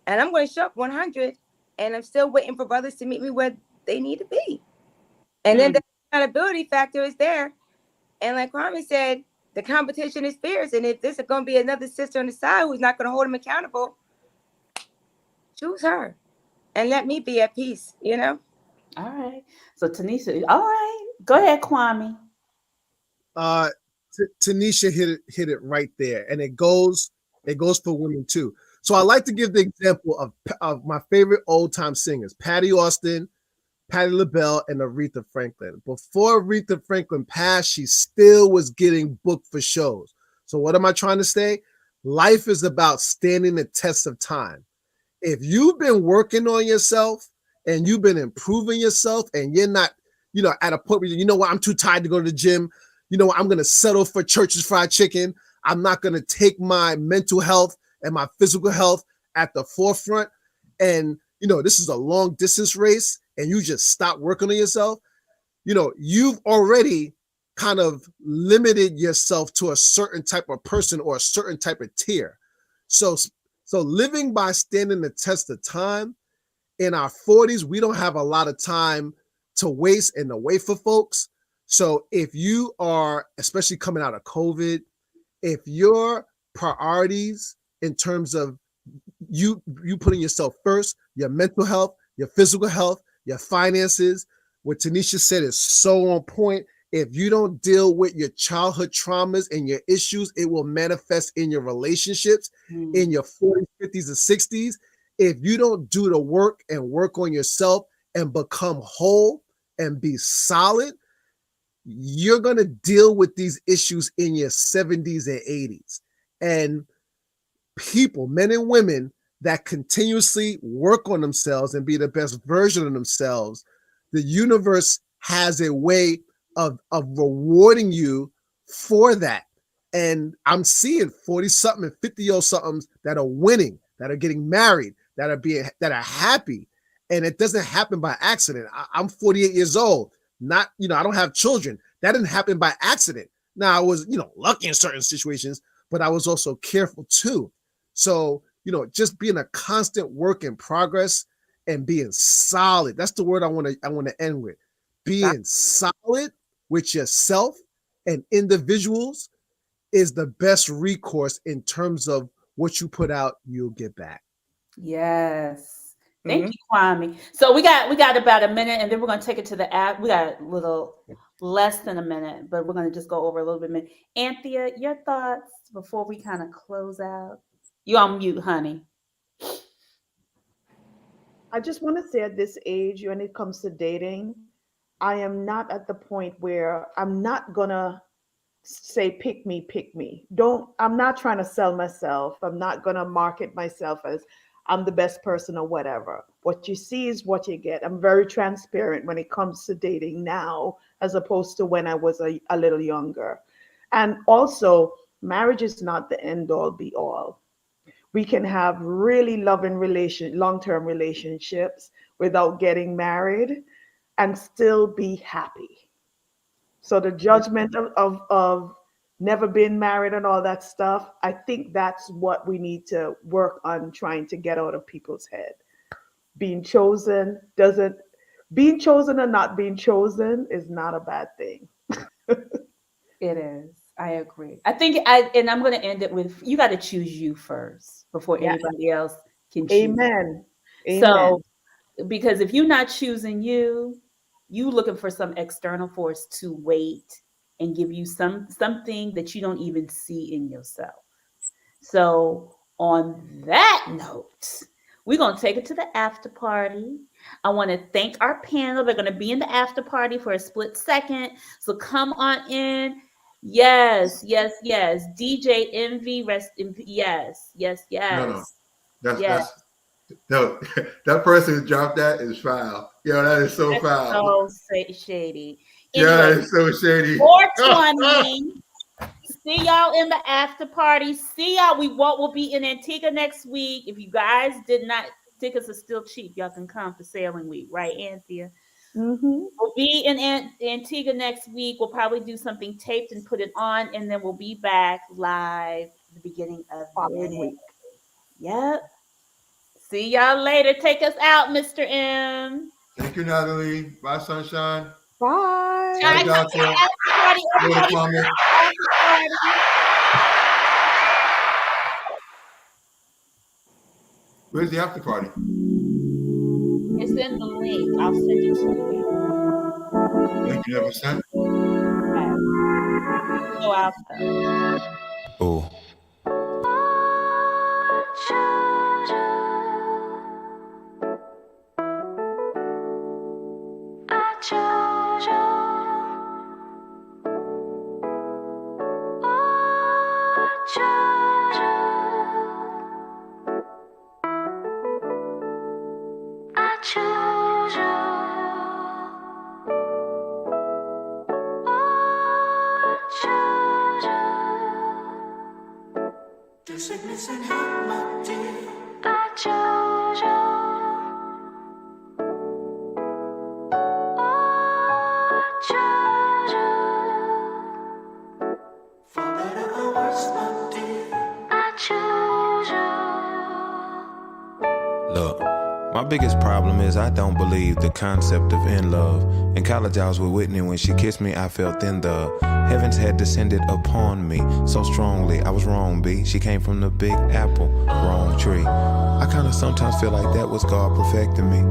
and I'm going to show up 100, and I'm still waiting for brothers to meet me where they need to be. And then Mm. the accountability factor is there. And like Kwame said, the competition is fierce. And if this is going to be another sister on the side who's not going to hold him accountable, choose her and let me be at peace. All right. So Tanisha, all right. Go ahead, Kwame. uh Tanisha hit it right there, and it goes for women too. So I like to give the example of my favorite old time singers, Patty Austin, Patti LaBelle, and Aretha Franklin. Before Aretha Franklin passed, she still was getting booked for shows. So what am I trying to say? Life is about standing the test of time. If you've been working on yourself and you've been improving yourself, and you're not, at a point where, what, I'm too tired to go to the gym. What, I'm going to settle for Church's Fried Chicken. I'm not going to take my mental health and my physical health at the forefront. And, this is a long distance race, and you just stop working on yourself. You've already kind of limited yourself to a certain type of person or a certain type of tier. So, so living by standing the test of time, in our 40s, we don't have a lot of time to waste and to wait for folks. So if you are, especially coming out of COVID, if your priorities in terms of you putting yourself first, your mental health, your physical health, your finances, what Tanisha said is so on point. If you don't deal with your childhood traumas and your issues, it will manifest in your relationships in Mm. your 40s, 50s, and 60s. If you don't do the work and work on yourself and become whole and be solid, you're going to deal with these issues in your 70s and 80s. And people, men and women, that continuously work on themselves and be the best version of themselves, the universe has a way of rewarding you for that. And I'm seeing 40 something and 50-year-old somethings that are winning, that are getting married, that are happy. And it doesn't happen by accident. I'm 48 years old. Not, I don't have children. That didn't happen by accident. Now I was, lucky in certain situations, but I was also careful too. So, just being a constant work in progress and being solid. That's the word I want to end with. Being solid with yourself and individuals is the best recourse in terms of what you put out, you'll get back. Yes. Thank Mhm. you, Kwame. So we got about a minute, and then we're gonna take it to the app. We got a little less than a minute, but we're gonna just go over a little bit. Anthea, your thoughts before we kind of close out? You on mute, honey. I just want to say at this age, when it comes to dating, I am not at the point where I'm not gonna say pick me, pick me. Don't I'm not trying to sell myself. I'm not gonna market myself as I'm the best person or whatever. What you see is what you get. I'm very transparent when it comes to dating now as opposed to when I was a little younger. And also, marriage is not the end all be all. We can have really loving long-term relationships without getting married and still be happy. So the judgment of never been married and all that stuff, I think that's what we need to work on trying to get out of people's head. Being chosen doesn't being chosen and not being chosen is not a bad thing. It is. I agree. And I'm gonna end it with you got to choose you first before Yeah. anybody else can choose. Amen. So Amen. Because if you're not choosing you looking for some external force to wait and give you something that you don't even see in yourself. So on that note, we're going to take it to the after party. I want to thank our panel. They're going to be in the after party for a split second. So come on in. Yes, yes, yes. DJ Envy, rest in peace. Yes, yes, No. yes. Yes. That's no. That person who dropped that is foul. Yo, that is so That's foul. so shady. Yeah, that Anyway, is so shady. 420. See y'all in the after party. See y'all. We'll be in Antigua next week. If you guys did not, tickets are still cheap. Y'all can come for sailing week, right, Anthea? Mm-hmm. We'll be in Antigua next week. We'll probably do something taped and put it on, and then we'll be back live at the beginning of Following May. week. Yep. See y'all later. Take us out, Mr. M. Thank you, Natalie. Bye, sunshine. Bye. All Bye, right, come to doctor. the after party. Go to Everybody, comment. after party. Where's the after party? It's in the link. I'll send it to you. Thank you, never sent. Okay. So I'll tell. Oh. Sickness and health, my dear. I chose you. Oh, I chose you. For better or worse, my dear. I chose you. Look, my biggest problem is I don't believe the concept of in love. In college I was with Whitney. When she kissed me I felt in the heavens had descended upon me so strongly. I was wrong, B. She came from the Big Apple, wrong tree. I kinda sometimes feel like that was God perfecting me.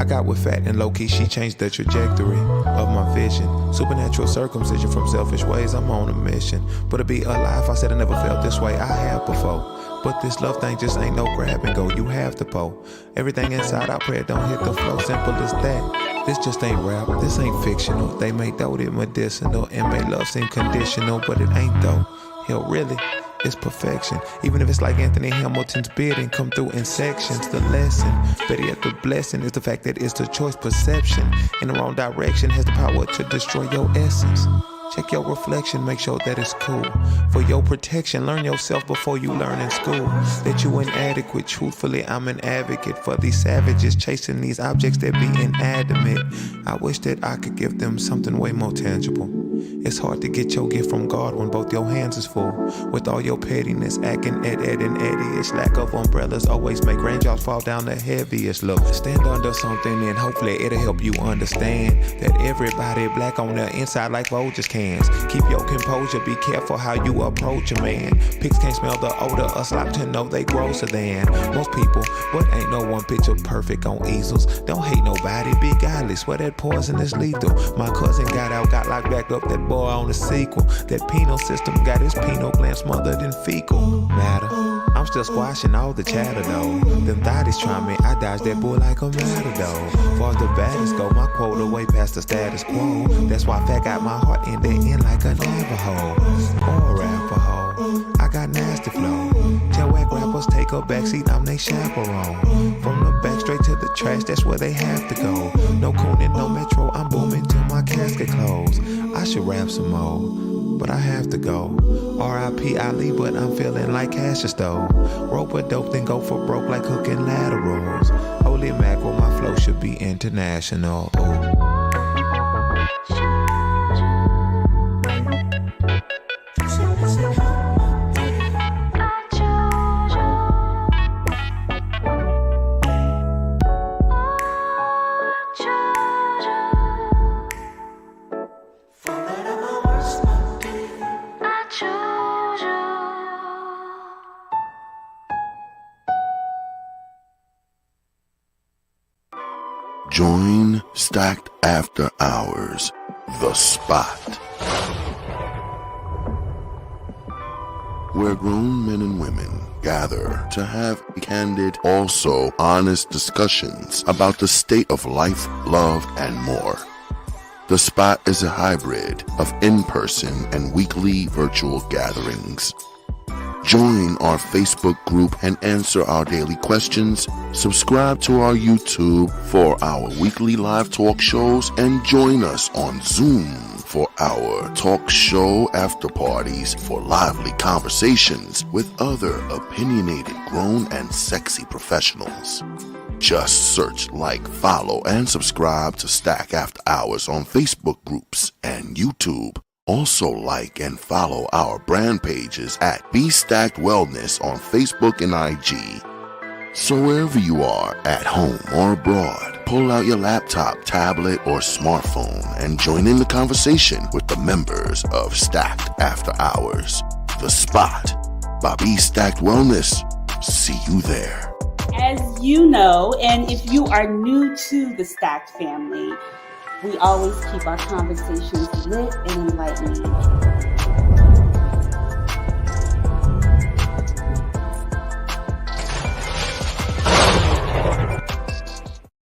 I got with fat and low-key, she changed the trajectory of my vision. Supernatural circumcision from selfish ways, I'm on a mission. But to be alive, I said I never felt this way, I have before. But this love thing just ain't no grab and go, you have to pull. Everything inside out, prayer don't hit the flow, simple as that. This just ain't rap, this ain't fictional. They may doubt it medicinal and make love seem conditional, but it ain't though. Hell, really, it's perfection. Even if it's like Anthony Hamilton's beard and come through in sections. The lesson, better yet the blessing, is the fact that it's the choice perception. In the wrong direction has the power to destroy your essence. Check your reflection, make sure that it's cool. For your protection, learn yourself before you learn in school. That you inadequate, truthfully I'm an advocate for these savages chasing these objects that be inanimate. I wish that I could give them something way more tangible. It's hard to get your gift from God when both your hands is full. With all your pettiness, acting Ed and Eddie-ish. Lack of umbrellas always make raindrops fall down the heaviest. Look, stand under something and hopefully it'll help you understand that everybody black on the inside like Folgers cans. Keep your composure, be careful how you approach a man. Pigs can't smell the odor of slop to know they grosser than most people. But ain't no one picture perfect on easels. Don't hate nobody, be godly, swear that poison is lethal. My cousin got out, got locked back up, that boy on the sequel. That penal system got his penal gland smothered in fecal matter. I'm still squashing all the chatter though. Them thotties try me, I dodge that bull like a matador. Far as the baddest go, my quota way past the status quo. That's why fat got my heart in the end like a Navajo or a Rapaho. I got nasty flow. Tell whack rappers take a backseat, I'm they chaperone. From the back straight to the trash, that's where they have to go. No cooning, no metro, I'm booming till my casket close. I should rap some more, but I have to go. R.I.P. Ali, but I'm feeling like Cassius though. Rope a dope, then go for broke like hooking laterals. Holy mackerel, my flow should be international. Ooh. Stacked After Hours, The Spot. Where grown men and women gather to have candid, also honest discussions about the state of life, love, and more. The Spot is a hybrid of in-person and weekly virtual gatherings. Join our Facebook group and answer our daily questions. Subscribe to our YouTube for our weekly live talk shows and join us on Zoom for our talk show after parties for lively conversations with other opinionated, grown, and sexy professionals. Just search, like, follow, and subscribe to Stack After Hours on Facebook groups and YouTube. Also like and follow our brand pages at Be Stacked Wellness on Facebook and IG. So wherever you are, at home or abroad, pull out your laptop, tablet, or smartphone and join in the conversation with the members of Stacked After Hours, The Spot, by Be Stacked Wellness. See you there. As you know, and if you are new to the Stacked family, we always keep our conversations lit and enlightening.